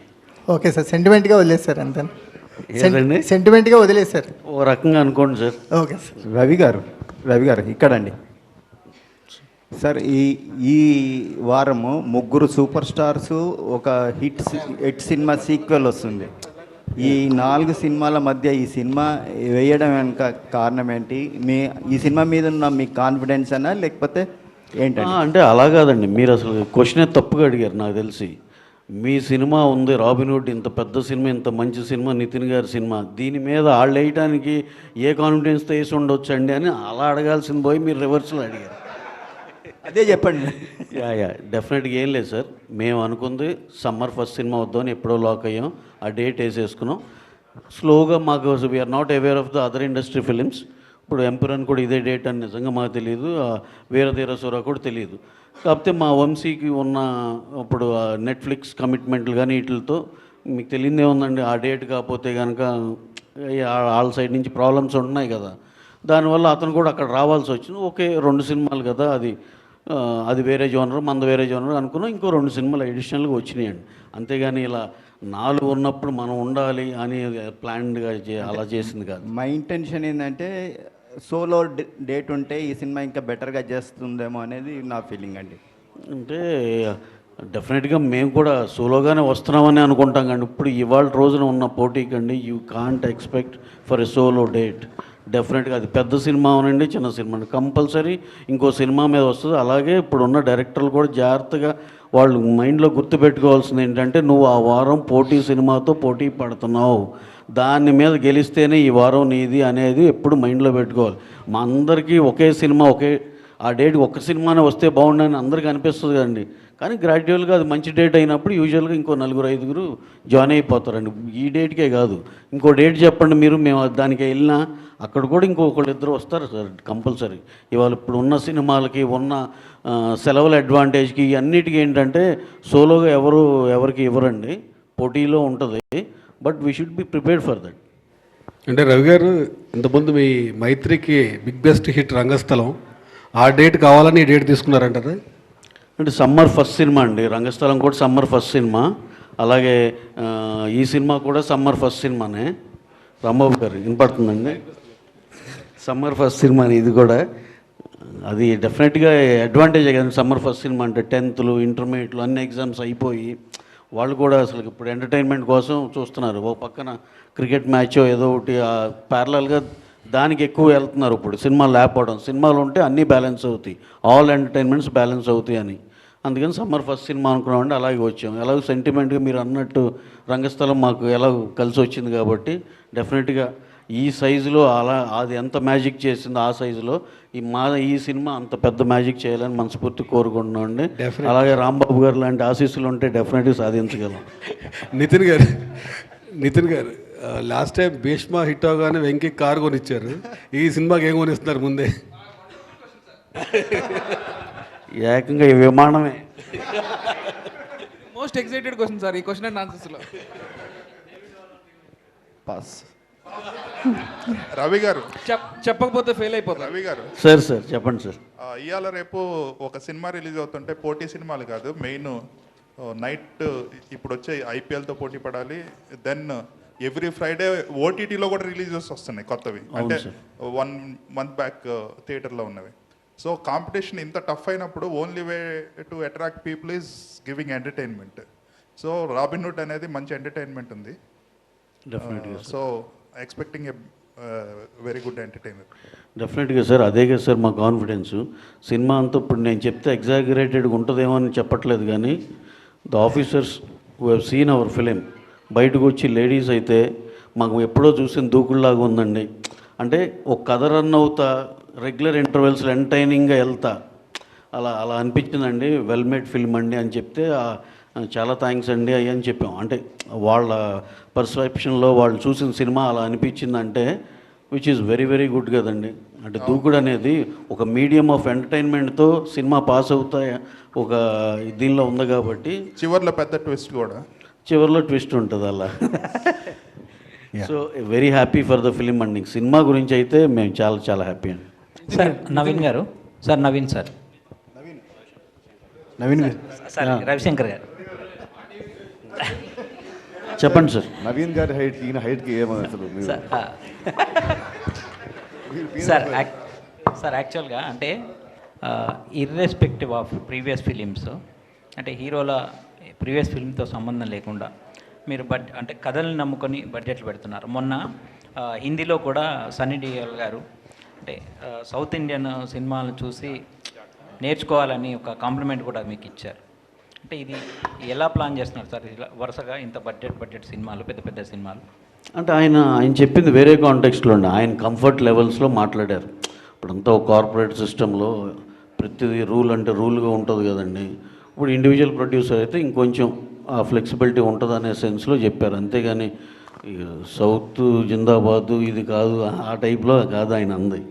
ఓకే సార్, సెంటిమెంట్గా వదిలేశారు అంతే. ఏదండి సెంటిమెంట్గా వదిలేశారు ఓ రకంగా అనుకోండి సార్. Okay sir. రవి గారు ఇక్కడండి సార్. ఈ వారము ముగ్గురు సూపర్ స్టార్స్, ఒక హిట్ సినిమా సీక్వెల్ వస్తుంది. ఈ 4 సినిమాల మధ్య ఈ సినిమా వేయడం వెనుక కారణం ఏంటి? ఈ సినిమా మీద ఉన్న మీ కాన్ఫిడెన్స్ అనా లేకపోతే ఏంటంటే? అంటే అలా కాదండి, మీరు అసలు క్వశ్చనే తప్పుగా అడిగారు. నాకు తెలిసి మీ సినిమా ఉంది రాబిన్హుడ్, ఇంత పెద్ద సినిమా, ఇంత మంచి సినిమా, నితిన్ గారి సినిమా, దీని మీద వాళ్ళు వేయడానికి ఏ కాన్ఫిడెన్స్తో వేసి ఉండొచ్చు అండి అని అలా అడగాల్సింది పోయి మీరు రివర్స్లో అడిగారు. అదే చెప్పండి. యా డెఫినెట్గా ఏం లేదు సార్. మేము అనుకుంది సమ్మర్ ఫస్ట్ సినిమా వద్దామని ఎప్పుడో లాక్ అయ్యాం. ఆ డేట్ వేసేసుకున్నాం స్లోగా. మాకు we are not aware of the other industry films. ఇప్పుడు ఎంపురన్ కూడా ఇదే డేట్ అని నిజంగా మాకు తెలియదు, వీరధీరసుర కూడా తెలియదు. కాకపోతే మా వంశీకి ఉన్న ఇప్పుడు నెట్ఫ్లిక్స్ కమిట్మెంట్లు కానీ వీటితో మీకు తెలియదే ఉందండి. ఆ డేట్ కాకపోతే కనుక వాళ్ళ సైడ్ నుంచి ప్రాబ్లమ్స్ ఉంటున్నాయి కదా, దానివల్ల అతను కూడా అక్కడ రావాల్సి వచ్చింది. ఓకే 2 సినిమాలు కదా, అది వేరే జోనర్, మనది వేరే జోనర్ అనుకున్నాం. ఇంకో 2 సినిమాలు అడిషనల్గా వచ్చినాయండి. అంతేగాని ఇలా 4 ఉన్నప్పుడు మనం ఉండాలి అని ప్లాన్డ్గా అలా చేసింది కాదు. మా ఇంటెన్షన్ ఏంటంటే సోలో డేట్ ఉంటే ఈ సినిమా ఇంకా బెటర్గా చేస్తుందేమో అనేది నా ఫీలింగ్ అండి. అంటే డెఫినెట్గా మేము కూడా సోలోగానే వస్తున్నామని అనుకుంటాం కానీ ఇప్పుడు ఇవాళ రోజున ఉన్న పోటీకండి you can't expect for a solo date. డెఫినెట్గా అది పెద్ద సినిమా అవనండి, చిన్న సినిమా అండి, కంపల్సరీ ఇంకో సినిమా మీద వస్తుంది. అలాగే ఇప్పుడున్న డైరెక్టర్లు కూడా జాగ్రత్తగా వాళ్ళు మైండ్లో గుర్తుపెట్టుకోవాల్సింది ఏంటంటే, నువ్వు ఆ వారం పోటీ సినిమాతో పోటీ పడుతున్నావు, దాని మీద గెలిస్తేనే ఈ వారం నీది అనేది ఎప్పుడు మైండ్లో పెట్టుకోవాలి. మా అందరికీ ఒకే సినిమా ఆ డేట్ ఒక్క సినిమానే వస్తే బాగుండని అందరికీ అనిపిస్తుంది కదండి. కానీ గ్రాడ్యువల్గా అది మంచి డేట్ అయినప్పుడు యూజువల్గా ఇంకో 4-5 జాయిన్ అయిపోతారండి. ఈ డేట్కే కాదు, ఇంకో డేట్ చెప్పండి మీరు, మేము దానికి వెళ్ళినా అక్కడ కూడా ఇంకొకళ్ళిద్దరు వస్తారు సార్ కంపల్సరీ. ఇవాళ ఇప్పుడు ఉన్న సినిమాలకి ఉన్న సెలవుల అడ్వాంటేజ్కి అన్నిటికీ ఏంటంటే సోలోగా ఎవరికి ఇవ్వరండి, పోటీలో ఉంటుంది. But we should be prepared for that. అంటే రవి గారు, ఇంతకుముందు మీ మైత్రికి బిగ్ బెస్ట్ హిట్ రంగస్థలం, ఆ డేట్ కావాలని ఈ డేట్ తీసుకున్నారంటారా? అంటే సమ్మర్ ఫస్ట్ సినిమా అండి, రంగస్థలం కూడా సమ్మర్ ఫస్ట్ సినిమా. అలాగే ఈ సినిమా కూడా సమ్మర్ ఫస్ట్ సినిమానే. రాంబాబు గారు వినపడుతుందండి, సమ్మర్ ఫస్ట్ సినిమా ఇది కూడా. అది డెఫినెట్గా అడ్వాంటేజే కదండి సమ్మర్ ఫస్ట్ సినిమా అంటే. 10th ఇంటర్మీడియట్లు అన్ని ఎగ్జామ్స్ అయిపోయి వాళ్ళు కూడా అసలు ఇప్పుడు ఎంటర్టైన్మెంట్ కోసం చూస్తున్నారు. ఓ పక్కన క్రికెట్ మ్యాచ్ ఏదో ఒకటి ప్యారలల్గా దానికి ఎక్కువ వెళ్తున్నారు. ఇప్పుడు సినిమాలు లేకపోవడం, సినిమాలు ఉంటే అన్నీ బ్యాలెన్స్ అవుతాయి, ఆల్ ఎంటర్టైన్మెంట్స్ బ్యాలెన్స్ అవుతాయి అని. అందుకని సమ్మర్ ఫస్ట్ సినిమా అనుకున్నామంటే అలాగే వచ్చాం. ఎలాగో సెంటిమెంట్గా మీరు అన్నట్టు రంగస్థలం మాకు ఎలాగో కలిసి వచ్చింది కాబట్టి డెఫినెట్గా ఈ సైజులో అది ఎంత మ్యాజిక్ చేసిందో ఆ సైజులో ఈ సినిమా అంత పెద్ద మ్యాజిక్ చేయాలని మనస్ఫూర్తి కోరుకుంటున్నాం అండి. అలాగే రాంబాబు గారు లాంటి ఆశీస్సులు ఉంటే డెఫినెట్గా సాధించగలం. నితిన్ గారు లాస్ట్ టైం భీష్మ హిట్ అవగానే వెంకీ కారు కొనిచ్చారు, ఈ సినిమాకి ఏం కొనిస్తున్నారు ముందే? ఏకంగా ఈ విమానమే. మోస్ట్ ఎక్సైటెడ్ క్వశ్చన్ సార్ ఈ క్వశ్చన్ అండ్ ఆన్సర్స్లో. పాస్. రవి గారు చెప్పకపోతే ఫెయిల్ అయిపోతారు. రవి గారు సార్ చెప్పండి సార్. ఇవాళ రేపు ఒక సినిమా రిలీజ్ అవుతుంటే పోటీ సినిమాలు కాదు, మెయిన్ నైట్ ఇప్పుడు వచ్చే ఐపీఎల్తో పోటీ పడాలి, దెన్ ఎవ్రీ ఫ్రైడే ఓటీటీలో కూడా రిలీజెస్ వస్తున్నాయి కొత్తవి, అంటే 1 month బ్యాక్ థియేటర్లో ఉన్నవి. సో కాంపిటీషన్ ఇంత టఫ్ అయినప్పుడు only way to attract people is giving entertainment. So Robin Hood అనేది మంచి ఎంటర్టైన్మెంట్ ఉంది. So expecting a very good entertainer. డెఫినెట్గా సార్, అదే కదా సార్ మా కాన్ఫిడెన్స్. సినిమా అంతా ఇప్పుడు నేను చెప్తే ఎగ్జాగరేటెడ్గా ఉంటుందేమో అని చెప్పట్లేదు, కానీ the officers who have seen hour film బయటకు వచ్చి లేడీస్ అయితే మాకు ఎప్పుడో చూసిన దూకుల్లాగా ఉందండి. అంటే ఒక కథ రన్ అవుతా రెగ్యులర్ ఇంటర్వెల్స్లో ఎంటర్టైనింగ్గా వెళ్తా అలా అలా అనిపించిందండి. వెల్ మేడ్ ఫిల్మ్ అండి అని చెప్తే చాలా థ్యాంక్స్ అండి అయ్యి అని చెప్పాం. అంటే వాళ్ళ పర్సెప్షన్లో వాళ్ళు చూసిన సినిమా అలా అనిపించిందంటే which is very very good కదండి. అంటే దూకుడు అనేది ఒక మీడియం ఆఫ్ ఎంటర్టైన్మెంట్తో సినిమా పాస్ అవుతా ఒక దీనిలో ఉంది కాబట్టి చివర్లో పెద్ద ట్విస్ట్ కూడా, చివరిలో ట్విస్ట్ ఉంటుంది అలా. So very happy for the film అండి. సినిమా గురించి అయితే మేము చాలా చాలా హ్యాపీ అండి. సార్ నవీన్ గారు, సార్ నవీన్ సార్, నవీన్ గారు, సార్ రవిశంకర్ గారు చెప్పండి సార్. నవీన్ గారి హైట్ ఈయన హైట్కి ఏమో అసలు సార్ సార్ యాక్చువల్గా అంటే ఇర్రెస్పెక్టివ్ ఆఫ్ ప్రీవియస్ ఫిలిమ్స్, అంటే హీరోల ప్రీవియస్ ఫిల్మ్తో సంబంధం లేకుండా మీరు అంటే కథల్ని నమ్ముకొని బడ్జెట్లు పెడుతున్నారు. మొన్న హిందీలో కూడా సన్నీ డియోల్ గారు అంటే సౌత్ ఇండియన్ సినిమాలను చూసి నేర్చుకోవాలని ఒక కాంప్లిమెంట్ కూడా మీకు ఇచ్చారు. అంటే ఇది ఎలా ప్లాన్ చేస్తున్నారు సార్ ఇలా వరుసగా ఇంత బడ్జెట్ సినిమాలు, పెద్ద పెద్ద సినిమాలు? అంటే ఆయన చెప్పింది వేరే కాంటెక్స్ట్లో అండి. ఆయన కంఫర్ట్ లెవెల్స్లో మాట్లాడారు. ఇప్పుడంతా ఒక కార్పొరేట్ సిస్టంలో ప్రతిదీ రూల్ అంటే రూల్గా ఉంటుంది కదండి. ఇప్పుడు ఇండివిజువల్ ప్రొడ్యూసర్ అయితే ఇంకొంచెం ఆ ఫ్లెక్సిబిలిటీ ఉంటుంది అనే సెన్స్లో చెప్పారు. అంతేగాని సౌత్ జిందాబాదు ఇది కాదు ఆ టైప్లో కాదు ఆయన అంది.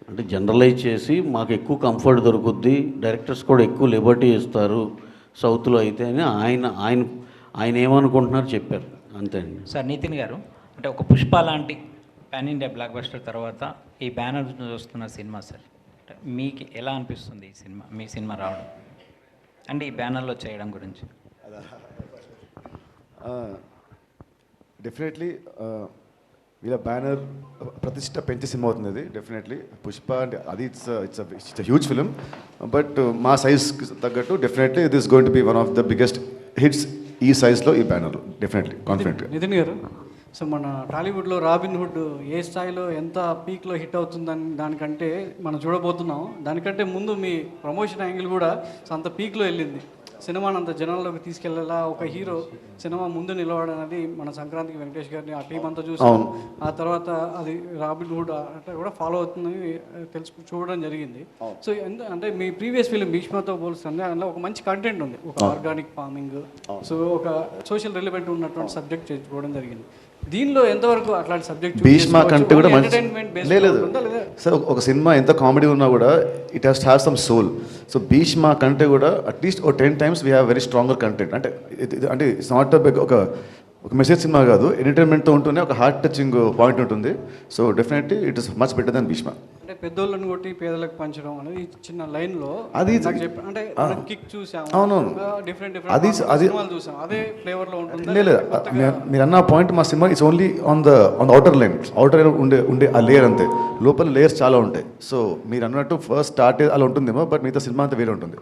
అంటే జనరలైజ్ చేసి మాకు ఎక్కువ కంఫర్ట్ దొరుకుద్ది, డైరెక్టర్స్ కూడా ఎక్కువ లిబర్టీ ఇస్తారు సౌత్లో అయితే అని ఆయన ఏమనుకుంటున్నారు చెప్పారు, అంతే అండి. సార్ నితిన్ గారు, అంటే ఒక పుష్ప లాంటి పాన్ ఇండియా బ్లాక్ బస్టర్ తర్వాత ఈ బ్యానర్ చూస్తున్న సినిమా సార్, అంటే మీకు ఎలా అనిపిస్తుంది ఈ సినిమా, మీ సినిమా రావడం అంటే ఈ బ్యానర్లో చేయడం గురించి? డెఫినెట్లీ వీళ్ళ బ్యానర్ ప్రతిష్ట పెంచే సినిమా అవుతుంది అది. డెఫినెట్లీ పుష్ప అంటే అది ఇట్స్ హ్యూజ్ ఫిలిం, బట్ మా సైజ్కి తగ్గట్టు definitely it is going to B one of the biggest hits ఈ సైజ్లో ఈ బ్యానర్లో. డెఫినెట్లీ కాన్ఫిడెంట్గా. నితిన్ గారు, సో మన టాలీవుడ్లో రాబిన్హుడ్ ఏ స్థాయిలో ఎంత పీక్లో హిట్ అవుతుందని దానికంటే మనం చూడబోతున్నాం. దానికంటే ముందు మీ ప్రమోషన్ యాంగిల్ కూడా అంత పీక్లో వెళ్ళింది. సినిమాని అంత జనాల్లోకి తీసుకెళ్ళేలా ఒక హీరో సినిమా ముందు నిలవడం అనేది మన సంక్రాంతికి వెంకటేష్ గారిని ఆ టీం అంతా చూసాం. ఆ తర్వాత అది రాబిన్హుడ్ అంటే కూడా ఫాలో అవుతుందని చూడడం జరిగింది. సో అంటే మీ ప్రీవియస్ ఫిలిం భీష్మతో పోల్స్తుంది అందులో ఒక మంచి కంటెంట్ ఉంది, ఒక ఆర్గానిక్ ఫార్మింగ్, సో ఒక సోషల్ రిలవెంట్ ఉన్నటువంటి సబ్జెక్ట్ చేసుకోవడం జరిగింది. దీనిలో ఎంతవరకు అట్లాంటి సబ్జెక్ట్ భీష్మ కంటే కూడా మంచి లేదు సార్. ఒక సినిమా ఎంత కామెడీ ఉన్నా కూడా it has to have some soul. So Bheeshma కంటే కూడా అట్లీస్ట్ ఒక 10 times we have very stronger content. అంటే ఇట్స్ నాట్ ఒక మెసేజ్ సినిమా కాదు, ఎంటర్టైన్మెంట్తో ఉంటూనే ఒక హార్ట్ టచింగ్ పాయింట్ ఉంటుంది. So definitely it is much better than Bheeshma. అంటే పెద్దోళ్ళని కొట్టి పేదలకు పంచడం అనేది చిన్న లైన్లో అది అంటే కిక్ చూసాము, డిఫరెంట్ అది సినిమాలు చూసాం, అదే ఫ్లేవర్లో ఉంటుంది. లేదు మీరు అన్న పాయింట్, మా cinema it's only on the outer line ఉండే ఆ లేయర్ అంతే. లోపల లేయర్స్ చాలా ఉంటాయి. సో మీరు అన్నట్టు ఫస్ట్ స్టార్ట్ అలా ఉంటుందేమో, బట్ మిగతా సినిమా అంతా వేరే ఉంటుంది.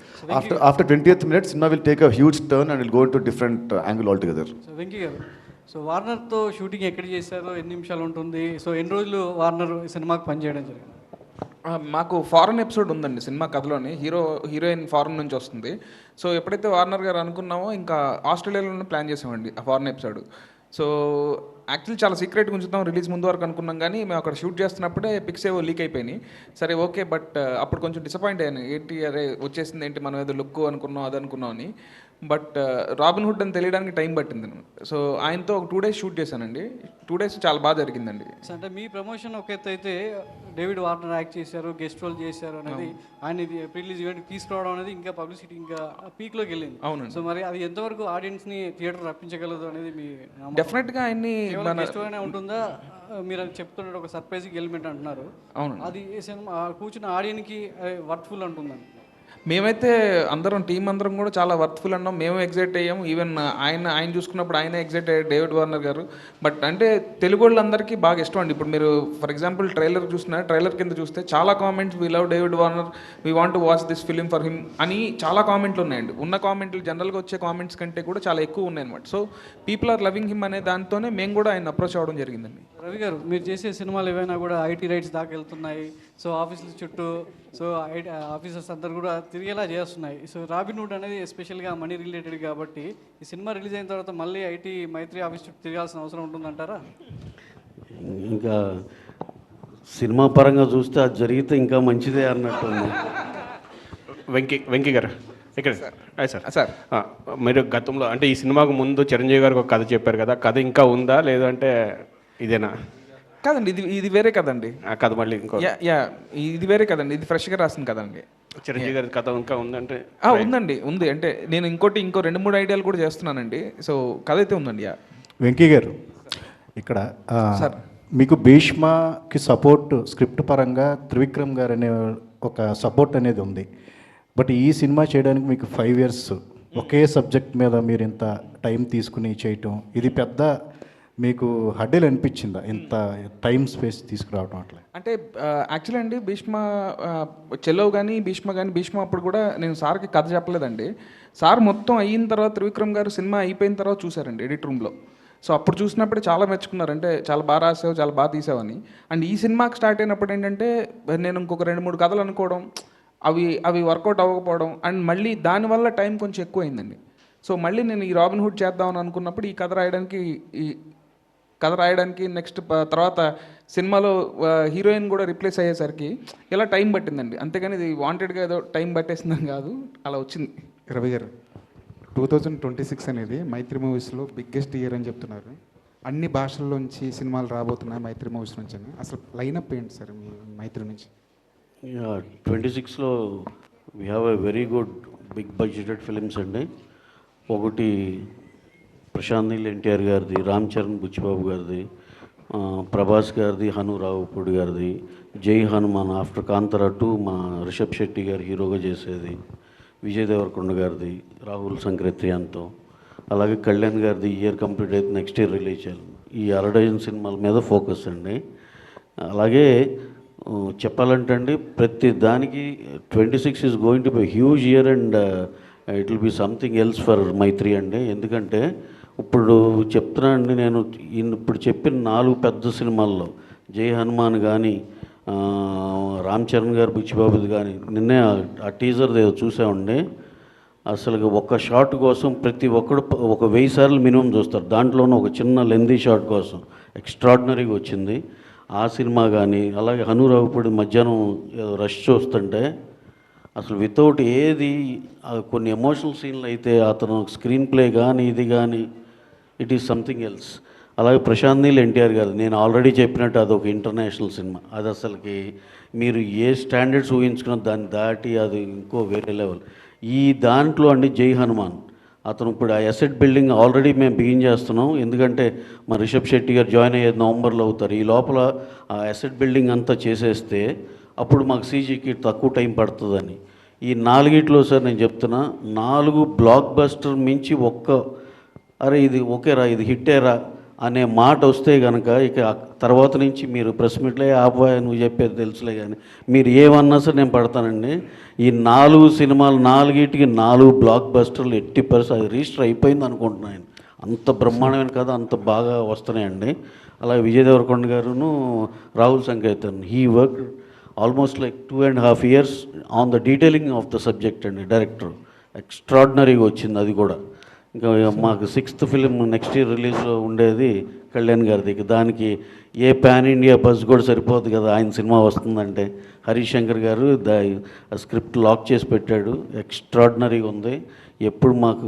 After 20th minute cinema will take a huge turn and will go to different angle all together. So Venky గారు, సో వార్నర్తో షూటింగ్ ఎక్కడ చేశారో, ఎన్ని నిమిషాలు ఉంటుంది, సో ఎన్ని రోజులు వార్నర్ సినిమాకి పనిచేయడం జరిగింది? మాకు ఫారెన్ ఎపిసోడ్ ఉందండి సినిమా కథలోని. హీరోయిన్ ఫారెన్ నుంచి వస్తుంది. సో ఎప్పుడైతే వార్నర్ గారు అనుకున్నామో ఇంకా ఆస్ట్రేలియాలోనే ప్లాన్ చేసామండి ఆ ఫారెన్ ఎపిసోడ్. సో యాక్చువల్లీ చాలా సీక్రెట్గా ఉంచుతాం రిలీజ్ ముందు వరకు అనుకున్నాం, కానీ మేము అక్కడ షూట్ చేస్తున్నప్పుడే పిక్స్ ఏవో లీక్ అయిపోయినాయి. సరే ఓకే, బట్ అప్పుడు కొంచెం డిసప్పాయింట్ అయ్యాను. ఏంటి అరే వచ్చేసింది ఏంటి, మనం ఏదో లుక్ అనుకున్నాం అది అనుకున్నాం అని. బట్ రాబిన్హుడ్ అని తెలియడానికి టైం పట్టింది. సో ఆయనతో ఒక 2 days షూట్ చేశానండి. 2 days చాలా బాగా జరిగిందండి. అంటే మీ ప్రమోషన్ ఒక ఎత్తు అయితే, డేవిడ్ వార్నర్ యాక్ట్ చేశారు, గెస్ట్ రోల్ చేశారు అనేది, ఆయన ప్రీలీజ్ ఈవెంట్ తీసుకురావడం అనేది ఇంకా పబ్లిసిటీ ఇంకా పీక్లోకి వెళ్ళింది. అవునండి. సో మరి అది ఎంతవరకు ఆడియన్స్ని థియేటర్ రప్పించగలదు అనేది మీ డెఫినెట్గా ఆయన్ని ఉంటుందా? మీరు చెప్తున్నట్టు ఒక సర్ప్రైజింగ్ ఎలిమెంట్ అంటున్నారు. అవును, అది సినిమా కూర్చున్న ఆడియన్కి వర్త్ఫుల్ అంటుందండి. మేమైతే అందరం టీం అందరం కూడా చాలా వర్త్ఫుల్ అన్నాం, మేము ఎగ్జైట్ అయ్యాము. ఈవెన్ ఆయన చూసుకున్నప్పుడు ఆయన ఎగ్జైట్ అయ్యారు, డేవిడ్ వార్నర్ గారు. బట్ అంటే తెలుగు వాళ్ళందరికీ బాగా ఇష్టం అండి. ఇప్పుడు మీరు ఫర్ ఎగ్జాంపుల్ ట్రైలర్ చూసిన, ట్రైలర్ కింద చూస్తే చాలా comments, we love David Warner, we want to watch this film for him అని చాలా కామెంట్లు ఉన్నాయండి. ఉన్న కామెంట్లు జనరల్గా వచ్చే కామెంట్స్ కంటే కూడా చాలా ఎక్కువ ఉన్నాయి అనమాట. So people are loving him అనే దాంతోనే మేము కూడా ఆయన అప్రోచ్ అవ్వడం జరిగిందండి. రవి గారు, మీరు చేసే సినిమాలు ఏవైనా కూడా ఐటీ రైట్స్ దాకా వెళ్తున్నాయి. సో ఆఫీసుల చుట్టూ సో ఆఫీసర్స్ అందరు కూడా తిరిగేలా చేస్తున్నాయి. సో రాబిన్హుడ్ అనేది ఎస్పెషల్గా మనీ రిలేటెడ్ కాబట్టి ఈ సినిమా రిలీజ్ అయిన తర్వాత మళ్ళీ ఐటీ మైత్రి ఆఫీస్ చుట్టూ తిరగాల్సిన అవసరం ఉంటుందంటారా? ఇంకా సినిమా పరంగా చూస్తే అది జరిగితే ఇంకా మంచిదే అన్నట్టు ఉంది. వెంకీ గారు ఇక్కడ సార్ మీరు గతంలో అంటే ఈ సినిమాకు ముందు చిరంజీవి గారికి ఒక కథ చెప్పారు కదా, కథ ఇంకా ఉందా లేదంటే ఇదేనా? కాదండి, ఇది వేరే కదండి. కథ మళ్ళీ ఇంకో ఇది వేరే కదండి, ఇది ఫ్రెష్గా రాసింది కదండి. చిరంజీవి గారి కథ ఇంకా ఉందంటే? ఉందండి, ఉంది. అంటే నేను ఇంకో 2-3 ఐడియాలు కూడా చేస్తున్నానండి. సో కథ అయితే ఉందండి. వెంకీ గారు, ఇక్కడ మీకు భీష్మకి సపోర్ట్ స్క్రిప్ట్ పరంగా త్రివిక్రమ్ గారు అనే ఒక సపోర్ట్ అనేది ఉంది. బట్ ఈ సినిమా చేయడానికి మీకు 5 years ఒకే సబ్జెక్ట్ మీద మీరు ఇంత టైం తీసుకుని చేయటం, ఇది పెద్ద మీకు హడ్డీలు అనిపించిందా ఇంత టైం స్పేస్ తీసుకురావడం? అట్లా అంటే యాక్చువల్లీ అండి, చెలో కానీ భీష్మ అప్పుడు కూడా నేను సార్కి కథ చెప్పలేదండి. సార్ మొత్తం అయిన తర్వాత త్రివిక్రమ్ గారు సినిమా అయిపోయిన తర్వాత చూసారండి ఎడిట్ రూమ్లో. సో అప్పుడు చూసినప్పుడు చాలా మెచ్చుకున్నారు, అంటే చాలా బాగా రాసావు, చాలా బాగా తీసావని. అండ్ ఈ సినిమాకి స్టార్ట్ అయినప్పుడు ఏంటంటే నేను ఇంకొక 2-3 కథలు అనుకోవడం, అవి వర్కౌట్ అవ్వకపోవడం, అండ్ మళ్ళీ దానివల్ల టైం కొంచెం ఎక్కువైందండి. సో మళ్ళీ నేను ఈ రాబిన్హుడ్ చేద్దామని అనుకున్నప్పుడు ఈ కథ రాయడానికి నెక్స్ట్ తర్వాత సినిమాలో హీరోయిన్ కూడా రిప్లేస్ అయ్యేసరికి ఇలా టైం పట్టిందండి. అంతేగాని ఇది వాంటెడ్గా ఏదో టైం పట్టేసిందని కాదు, అలా వచ్చింది. రవి గారు, 2026 అనేది మైత్రి మూవీస్లో బిగ్గెస్ట్ ఇయర్ అని చెప్తున్నారు. అన్ని భాషల్లోంచి సినిమాలు రాబోతున్నాయి మైత్రి మూవీస్ నుంచి అని. అసలు లైనప్ ఏంటి సార్ మీ మైత్రి నుంచి? 26లో we have a very good big budgeted films అండి. ఒకటి ప్రశాంత్ నీల్ ఎన్టీఆర్ గారిది, రామ్ చరణ్ బుచ్చిబాబు గారిది, ప్రభాస్ గారిది, హను రావుపూడి గారిది, జై హనుమాన్ ఆఫ్టర్ కాంతారా 2 మా రిషబ్ శెట్టి గారు హీరోగా చేసేది, విజయ్ దేవరకొండ గారిది, రాహుల్ సంక్రేత్రియాన్తో, అలాగే కళ్యాణ్ గారిది ఇయర్ కంప్లీట్ అయితే నెక్స్ట్ ఇయర్ రిలీజ్ చేయాలి. ఈ 60 సినిమాల మీద ఫోకస్ అండి. అలాగే చెప్పాలంటే అండి, ప్రతి దానికి 26 is going to be huge year and it will be something else for Mythri అండి. ఎందుకంటే ఇప్పుడు చెప్తున్నానండి, నేను ఇప్పుడు చెప్పిన 4 పెద్ద సినిమాల్లో జై హనుమాన్ కానీ, రామ్ చరణ్ గారు బుచ్చిబాబుది కానీ, నిన్నే ఆ టీజర్ ఏదో చూసామండి. అసలు ఒక షాట్ కోసం ప్రతి ఒక్కడు ఒక 1000 సార్లు మినిమం చూస్తారు. దాంట్లోనూ ఒక చిన్న లెందీ షాట్ కోసం ఎక్స్ట్రాడినరీగా వచ్చింది ఆ సినిమా. కానీ అలాగే హనురావుపూడి మధ్యాహ్నం ఏదో రష్ చూస్తుంటే అసలు వితౌట్ ఏది కొన్ని ఎమోషనల్ సీన్లు అయితే అతను స్క్రీన్ ప్లే కానీ ఇది కానీ ఇట్ ఈస్ సంథింగ్ ఎల్స్. అలాగే ప్రశాంత్ నీల్ ఎన్టీఆర్ గారు, నేను ఆల్రెడీ చెప్పినట్టు అదొక ఇంటర్నేషనల్ సినిమా. అది అసలుకి మీరు ఏ స్టాండర్డ్స్ ఊహించుకున్న దాన్ని దాటి అది ఇంకో వేరే లెవెల్. ఈ దాంట్లో అండి జై హనుమాన్ అతను ఇప్పుడు ఆ ఎసెట్ బిల్డింగ్ ఆల్రెడీ మేము బిగిన్ చేస్తున్నాం. ఎందుకంటే మా రిషబ్ శెట్టి గారు జాయిన్ అయ్యేది నవంబర్లో అవుతారు. ఈ లోపల ఆ ఎసెట్ బిల్డింగ్ అంతా చేసేస్తే అప్పుడు మాకు సీజీకి తక్కువ టైం పడుతుందని. ఈ 4 సార్ నేను చెప్తున్నా, 4 బ్లాక్ బస్టర్ మించి అరే ఇది ఓకేరా, ఇది హిట్టేరా అనే మాట వస్తే కనుక ఇక తర్వాత నుంచి మీరు ప్రెస్ మీట్లో ఆపోయా నువ్వు చెప్పేది తెలుసులే కానీ మీరు ఏమన్నా సరే నేను పడతానండి. ఈ 4 సినిమాలు 4 బ్లాక్ బస్టర్లు 80% అది రిజిస్టర్ అయిపోయింది అనుకుంటున్నాను. అంత బ్రహ్మాండమైన కథ, అంత బాగా వస్తున్నాయండి. అలాగే విజయ్ దేవరకొండ గారును Rahul Sankrityan, he work almost like 2.5 years on the detailing of the subject అండి. డైరెక్టర్ ఎక్స్ట్రాడినరీగా వచ్చింది అది కూడా. ఇంకా మాకు 6th ఫిలిం నెక్స్ట్ ఇయర్ రిలీజ్లో ఉండేది కళ్యాణ్ గారిది. దానికి ఏ పాన్ ఇండియా బజ్ కూడా సరిపోదు కదా ఆయన సినిమా వస్తుందంటే. హరీష్ శంకర్ గారు స్క్రిప్ట్ లాక్ చేసి పెట్టాడు, ఎక్స్ట్రాడినరీగా ఉంది. ఎప్పుడు మాకు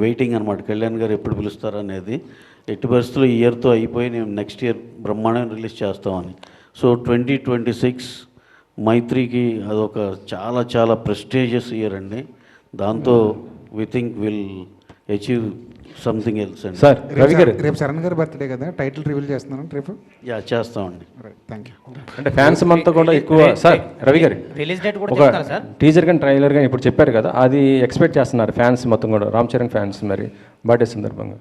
వెయిటింగ్ అనమాట, కళ్యాణ్ గారు ఎప్పుడు పిలుస్తారనేది. ఎట్టి పరిస్థితుల్లో ఈ ఇయర్తో అయిపోయి నేను నెక్స్ట్ ఇయర్ బ్రహ్మాండంగా రిలీజ్ చేస్తామని. సో 2026 మైత్రికి అదొక చాలా చాలా ప్రెస్టీజియస్ ఇయర్ అండి. దాంతో we think will achieve something else అండి. సార్ రవి గారు, రేపు శరణ్ గారి బర్త్డే కదా, టైటిల్ రివీల్ చేస్తున్నాను రేపు. యా, చేస్తామండి. Thank you. అంటే ఫ్యాన్స్ అంతా కూడా ఎక్కువ సార్ రవి గారు రిలీజ్ డేట్ కూడా ఒక చెప్తారా సార్? టీజర్ కానీ ట్రైలర్ కానీ ఇప్పుడు చెప్పారు కదా, అది ఎక్స్పెక్ట్ చేస్తున్నారు ఫ్యాన్స్ మొత్తం కూడా, రామ్ చరణ్ ఫ్యాన్స్ మరి బర్త్డే సందర్భంగా.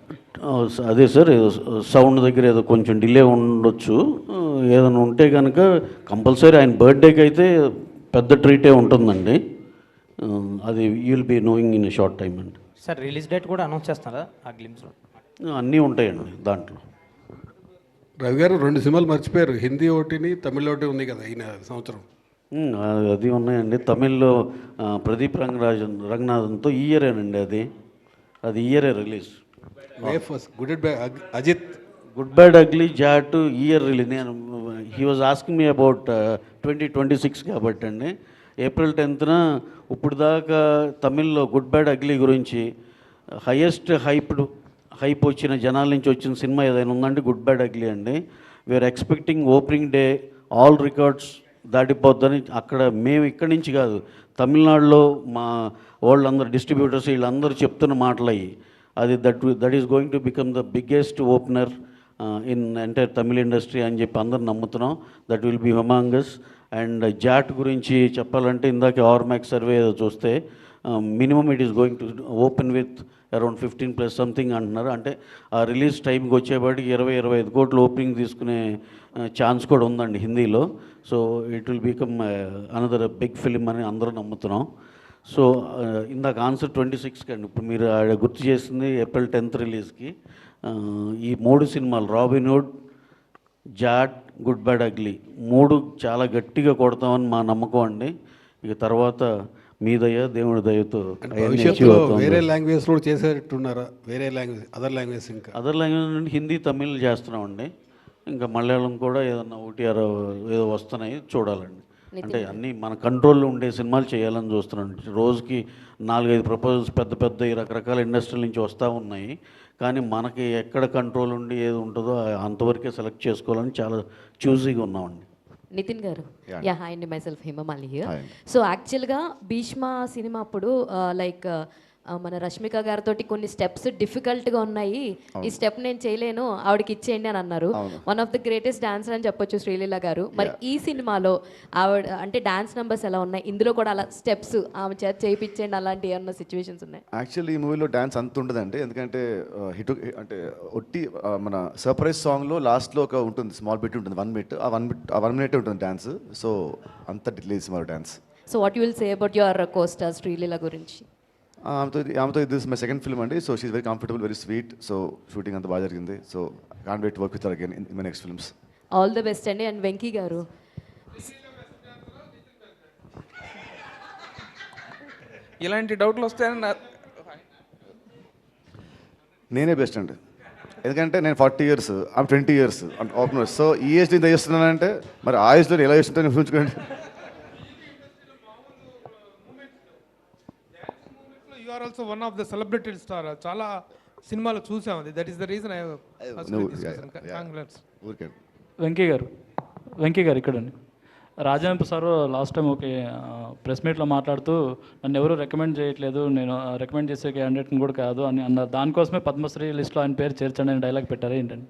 అదే సార్, సౌండ్ దగ్గర ఏదో కొంచెం డిలే ఉండొచ్చు. ఏదైనా ఉంటే కనుక కంపల్సరీ ఆయన బర్త్డేకి అయితే పెద్ద ట్రీటే ఉంటుందండి. అది you will be knowing in a short time అండి. సార్ రిలీజ్ డేట్ కూడా అనౌన్స్ చేస్తున్నారా ఆ గ్లిమ్స్లో? అన్నీ ఉంటాయండి దాంట్లో. రవి గారు 2 సినిమాలు మర్చిపోయారు, హిందీ ఒకటిని తమిళ ఒకటి ఉంది కదా ఈ సంవత్సరం. అది ఉన్నాయండి. తమిళ్లో ప్రదీప్ రంగనాథన్తో ఈ ఇయరేనండి. అది ఇయరే release. May first Good Bad Ajith, Good bad Ugly, Jaat year release. నేను he was asking me about 2026 కాబట్టి అండి. ఏప్రిల్ 10th ఇప్పుడు దాకా తమిళ్లో గుడ్ బ్యాడ్ అగ్లీ గురించి హైయెస్ట్ హైప్ వచ్చిన జనాల నుంచి వచ్చిన సినిమా ఏదైనా ఉందండి గుడ్ బ్యాడ్ అగ్లీ అండి. We're expecting opening day all records దాటిపోద్దని. అక్కడ మేము ఇక్కడి నుంచి కాదు, తమిళనాడులో మా వాళ్ళందరూ డిస్ట్రిబ్యూటర్స్ వీళ్ళందరూ చెప్తున్న మాటలు అయ్యి. అది that is going to become the biggest opener in entire Tamil industry అని చెప్పి అందరు నమ్ముతున్నాం. That will be humongous. And Jaat గురించి చెప్పాలంటే ఇందాక ఆర్మాక్స్ సర్వే ఏదో చూస్తే minimum it is going to open with around 15+ something అంటున్నారు. అంటే ఆ రిలీజ్ టైంకి వచ్చేపాటికి 20-25 కోట్లు ఓపెనింగ్ తీసుకునే ఛాన్స్ కూడా ఉందండి హిందీలో. So it will become another big film అని అందరూ నమ్ముతున్నాం. సో ఇందాక ఆన్సర్ 26కి అండి. ఇప్పుడు మీరు గుర్తు చేసింది ఏప్రిల్ 10th రిలీజ్కి. ఈ 3 సినిమాలు Robin Hood, Jaat, good bad ugly 3 చాలా గట్టిగా కొడతామని మా నమ్మకం అండి. ఇక తర్వాత మీ దయ దేవుడి దయతో భవిష్యత్తులో వేరే లాంగ్వేజ్ కూడా చేసేట్టున్నారా? వేరే లాంగ్వేజ్, అదర్ లాంగ్వేజ్ నుండి హిందీ తమిళ్ చేస్తున్నామండి. ఇంకా మలయాళం కూడా ఏదన్నా ఒకటి ఏదో వస్తున్నాయి, చూడాలండి. అంటే అన్నీ మన కంట్రోల్లో ఉండే సినిమాలు చేయాలని చూస్తున్నాం. రోజుకి 4-5 ప్రపోజల్స్ పెద్ద రకరకాల ఇండస్ట్రీల నుంచి వస్తూ ఉన్నాయి. కానీ మనకి ఎక్కడ కంట్రోల్ ఉండి ఏది ఉంటుందో అంతవరకే సెలెక్ట్ చేసుకోవాలని చాలా చూజీగా ఉన్నామండి. నితిన్ గారు, యా హాయ్ అండి, మై సెల్ఫ్ హిమమాలి హియర్. సో యాక్చువల్గా భీష్మ సినిమా అప్పుడు లైక్ మన రష్మిక గారితో కొన్ని స్టెప్స్ డిఫికల్ట్గా ఉన్నాయి, ఈ స్టెప్ నేను చేయలేను ఆవిడకి ఇచ్చేయండి అని అన్నారు. One of the greatest dancer అని చెప్పొచ్చు శ్రీలీల గారు. మరి ఈ సినిమాలో ఆవిడ అంటే డాన్స్ నెంబర్స్ ఎలా ఉన్నాయి, ఇందులో కూడా అలా స్టెప్స్ ఆమె చేత చేయించండి అలాంటి ఏమన్నా సిచ్యువేషన్స్ ఉన్నాయి? యాక్చువల్లీ ఈ మూవీలో డాన్స్ అంత ఉండదండి, ఎందుకంటే హిట్ అంటే ఒట్టి మన సర్ప్రైజ్ సాంగ్లో లాస్ట్లో ఒక ఉంటుంది, స్మాల్ బిట్ ఉంటుంది, 1 minute. ఆ 1 minute ఉంటుంది డాన్స్. సో అంత డిలేస్ మరి dance. So what you will say about your costar Sreeleela గురించి? ఆమెతో దిస్ మై సెకండ్ ఫిల్మ్ అండి. So she's very comfortable, very sweet. So shooting అంతా బాగా జరిగింది. So can't wait to work with her again in my next films. All the best అండి. And Venky garu, ఇలాంటి డౌట్లు వస్తాయని నేనే బెస్ట్ అండి, ఎందుకంటే నేను 40 years, ఆమె 20 years ఓపెనర్. సో ఈ ఏజ్ ఇంత చేస్తున్నానంటే మరి ఆ ఏజ్లో ఎలా చేస్తుంటే ఊహించుకోండి. You are also one of the celebrity star. చాలా సినిమాలు చూసాం, అది that is the reason I Venky garu ఇక్కడండి. రాజేంద్ర సార్ లాస్ట్ టైం ఒక ప్రెస్ మీట్లో మాట్లాడుతూ నన్ను ఎవరు రికమెండ్ చేయట్లేదు, నేను రికమెండ్ చేసే క్యాండిడేట్ని కూడా కాదు అని అన్నారు. దానికోసమే పద్మశ్రీ లిస్ట్లో ఆయన పేరు చేర్చండి అని డైలాగ్ పెట్టారు ఏంటండి?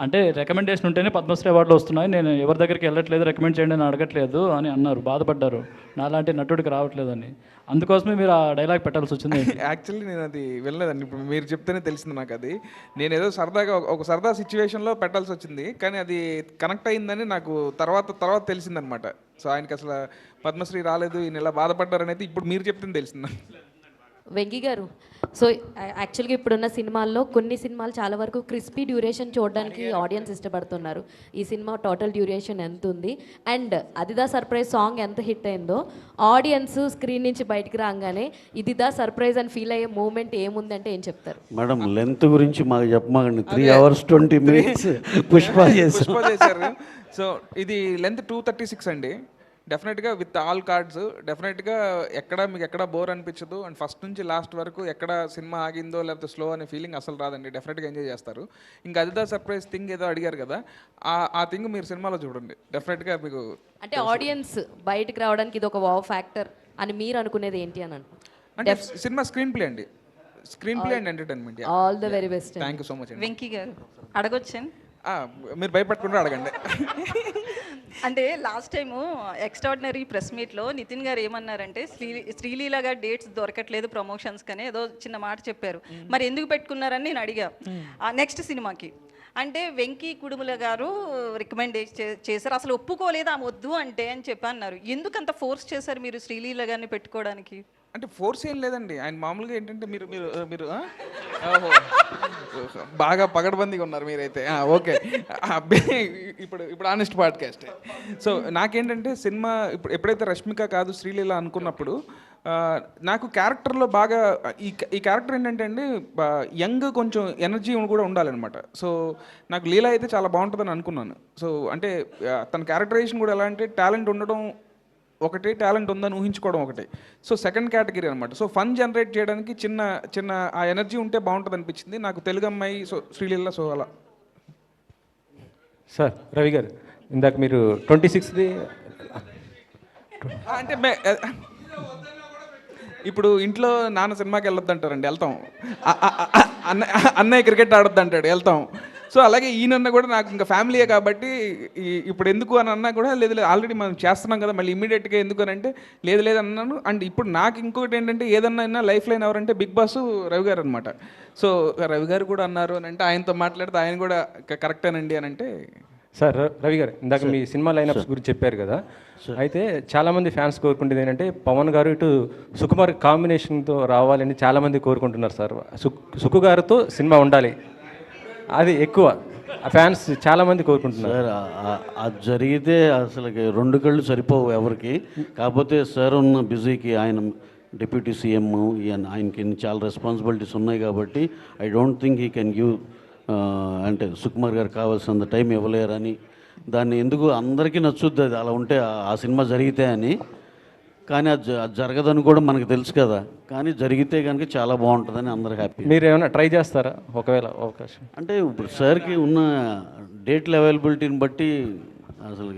అంటే రికమెండేషన్ ఉంటేనే పద్మశ్రీ అవార్డులు వస్తున్నాయి, నేను ఎవరి దగ్గరికి వెళ్ళట్లేదు, రికమెండ్ చేయండి అని అడగట్లేదు అని అన్నారు, బాధపడ్డారు. నాలాంటి నటుడికి రావట్లేదని. అందుకోసమే మీరు ఆ డైలాగ్ పెట్టాల్సి వచ్చింది. యాక్చువల్లీ నేను అది వెళ్ళలేదండి, ఇప్పుడు మీరు చెప్తేనే తెలిసింది నాకు. అది నేను ఏదో సరదాగా ఒక సరదా సిచ్యువేషన్లో పెట్టాల్సి వచ్చింది, కానీ అది కనెక్ట్ అయిందని నాకు తర్వాత తెలిసిందనమాట. సో ఆయనకి అసలు పద్మశ్రీ రాలేదు, ఈయన ఇలా బాధపడ్డారనేది ఇప్పుడు మీరు చెప్తేనే తెలిసింది. వెంకీ గారు, సో యాక్చువల్గా ఇప్పుడున్న సినిమాల్లో కొన్ని సినిమాలు చాలా వరకు క్రిస్పీ డ్యూరేషన్ చూడడానికి ఆడియన్స్ ఇష్టపడుతున్నారు. ఈ సినిమా టోటల్ డ్యూరేషన్ ఎంత ఉంది, అండ్ అదిదా సర్ప్రైజ్ సాంగ్ ఎంత హిట్ అయిందో ఆడియన్స్ స్క్రీన్ నుంచి బయటికి రాగానే ఇదిదా సర్ప్రైజ్ అని ఫీల్ అయ్యే మూమెంట్ ఏముందంటే ఏం చెప్తారు? మేడం లెంత్ గురించి మాకు చెప్పమాకండి. 3 hours 20 minutes పుష్ప చేశారు. సో ఇది లెంత్ 236 అండి. డెఫినెట్గా విత్ ఆల్ కార్డ్స్ డెఫినెట్గా మీకు ఎక్కడ బోర్ అనిపించదు. అండ్ ఫస్ట్ నుంచి లాస్ట్ వరకు ఎక్కడ సినిమా ఆగిందో లేకపోతే స్లో అనే ఫీలింగ్ అసలు రాదండి. డెఫినెట్గా ఎంజాయ్ చేస్తారు. ఇంకా అదిదా సర్ప్రైజ్ థింగ్ ఏదో అడిగారు కదా, ఆ థింగ్ మీరు సినిమాలో చూడండి, డెఫినెట్గా మీకు. అంటే ఆడియన్స్ బయటకు రావడానికి ఇది ఒక వావ్ ఫ్యాక్టర్ అని మీరు అనుకునేది ఏంటి అని అంటే సినిమా స్క్రీన్ ప్లే అండి. Screen play and entertainment. All the very best. Thank you so much. Venky గారు అడగొచ్చాను. మీరు భయపడకుండా అడగండి. అంటే లాస్ట్ టైము ఎక్స్ట్రాడినరీ ప్రెస్ మీట్లో నితిన్ గారు ఏమన్నారంటే శ్రీలీల గారు డేట్స్ దొరకట్లేదు ప్రమోషన్స్ కనే ఏదో చిన్న మాట చెప్పారు. మరి ఎందుకు పెట్టుకున్నారని నేను అడిగా నెక్స్ట్ సినిమాకి. అంటే వెంకీ కుడుముల గారు రికమెండ్ చేశారు, అసలు ఒప్పుకోలేదు ఆమె వద్దు అంటే అని చెప్పి అన్నారు. ఎందుకు అంత ఫోర్స్ చేశారు మీరు శ్రీలీల గారిని పెట్టుకోవడానికి? అంటే ఫోర్స్ ఏం లేదండి, ఆయన మామూలుగా ఏంటంటే మీరు మీరు మీరు ఓహో బాగా పగడబందీగా ఉన్నారు మీరైతే. ఓకే, ఇప్పుడు ఇప్పుడు ఆనెస్ట్ పాడ్కాస్ట్. సో నాకేంటంటే సినిమా ఎప్పుడైతే రష్మిక కాదు శ్రీలీల అనుకున్నప్పుడు నాకు క్యారెక్టర్లో బాగా ఈ క్యారెక్టర్ ఏంటంటే అండి యంగ్ కొంచెం ఎనర్జీ కూడా ఉండాలన్నమాట. సో నాకు లీల అయితే చాలా బాగుంటుందని అనుకున్నాను. సో అంటే తన క్యారెక్టరైజేషన్ కూడా ఎలా అంటే టాలెంట్ ఉండడం ఒకటి, టాలెంట్ ఉందని ఊహించుకోవడం ఒకటి. సో సెకండ్ కేటగిరీ అనమాట. సో ఫన్ జనరేట్ చేయడానికి చిన్న చిన్న ఆ ఎనర్జీ ఉంటే బాగుంటుంది అనిపించింది నాకు. తెలుగు అమ్మాయి, సో శ్రీలీల, సో అలా. సార్ రవి గారు, ఇందాక మీరు 26ది అంటే ఇప్పుడు ఇంట్లో నాన్న సినిమాకి వెళ్ళొద్దు అంటారండి, వెళ్తాం. అన్నయ్య క్రికెట్ ఆడొద్దు అంటాడు, వెళ్తాం. సో అలాగే ఈయనన్న కూడా నాకు ఇంకా ఫ్యామిలీయే కాబట్టి ఇప్పుడు ఎందుకు అని అన్నా కూడా లేదు లేదు ఆల్రెడీ మనం చేస్తున్నాం కదా మళ్ళీ ఇమీడియట్గా ఎందుకు అని అంటే లేదు లేదు అన్నాను. అండ్ ఇప్పుడు నాకు ఇంకొకటి ఏంటంటే ఏదన్నా లైఫ్ లైన్ ఎవరంటే బిగ్ బాస్ రవి గారు అనమాట. సో రవి గారు కూడా అన్నారు అని అంటే ఆయనతో మాట్లాడితే ఆయన కూడా కరెక్టేనండి అని అంటే. సార్ రవి గారు, ఇందాక మీ సినిమా లైనప్స్ గురించి చెప్పారు కదా, అయితే చాలామంది ఫ్యాన్స్ కోరుకుంటుంది ఏంటంటే పవన్ గారు ఇటు సుకుమార్ కాంబినేషన్తో రావాలని చాలామంది కోరుకుంటున్నారు సార్. సుకు గారితో సినిమా ఉండాలి, అది ఎక్కువ ఫ్యాన్స్ చాలామంది కోరుకుంటున్నారు. సార్ అది జరిగితే అసలు 2 కళ్ళు సరిపోవు ఎవరికి. కాకపోతే సార్ ఉన్న బిజీకి ఆయన డిప్యూటీ సీఎం, ఆయనకి చాలా రెస్పాన్సిబిలిటీస్ ఉన్నాయి కాబట్టి I don't think he can give అంటే సుకుమార్ గారు కావాల్సినంత టైం ఇవ్వలేరని. దాన్ని ఎందుకు అందరికీ నచ్చుద్ది అది అలా ఉంటే ఆ సినిమా జరిగితే అని. కానీ అది జరగదని కూడా మనకు తెలుసు కదా, కానీ జరిగితే కనుక చాలా బాగుంటుందని అందరూ హ్యాపీ. మీరు ఏమైనా ట్రై చేస్తారా ఒకవేళ అవకాశం? అంటే ఇప్పుడు సార్కి ఉన్న డేట్ల అవైలబిలిటీని బట్టి అసలు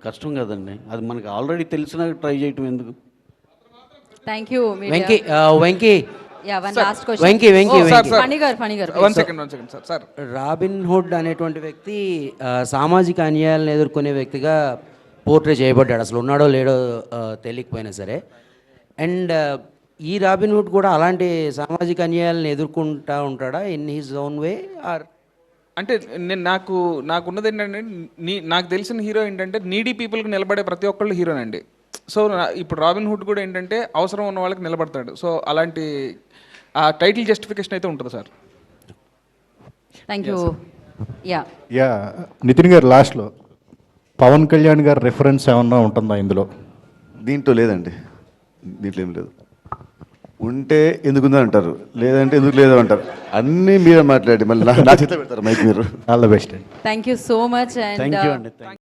కష్టం కదండి, అది మనకి ఆల్రెడీ తెలిసినా ట్రై చేయటం ఎందుకు. Thank you Venky. Venky robin hood అనేటువంటి వ్యక్తి సామాజిక అన్యాయాలను ఎదుర్కొనే వ్యక్తిగా పోర్ట్రే చేయబడ్డాడు, అసలు ఉన్నాడో లేడో తెలియకపోయినా సరే. అండ్ ఈ రాబిన్ హుడ్ కూడా అలాంటి సామాజిక అన్యాయాలను ఎదుర్కొంటా ఉంటాడా in his own way or? అంటే నేను నాకున్నది ఏంటంటే నాకు తెలిసిన హీరో ఏంటంటే నీడీ పీపుల్కి నిలబడే ప్రతి ఒక్కళ్ళు హీరోనండి. సో ఇప్పుడు రాబిన్ హుడ్ కూడా ఏంటంటే అవసరం ఉన్న వాళ్ళకి నిలబడతాడు. సో అలాంటి ఆ టైటిల్ జస్టిఫికేషన్ అయితే ఉంటుంది sir. Thank you. Yeah Nithin garu, లాస్ట్లో పవన్ కళ్యాణ్ గారు రెఫరెన్స్ ఏమన్నా ఉంటుందా ఇందులో? దీంట్లో లేదండి, దీంట్లో ఏం లేదు. ఉంటే ఎందుకుందని అంటారు, లేదంటే ఎందుకు లేదు అంటారు. అన్నీ మీరే మాట్లాడి మళ్ళీ నా చేత పెడతారు మైక్ మీరు. All the best. Thank you so much. Thank you అండి.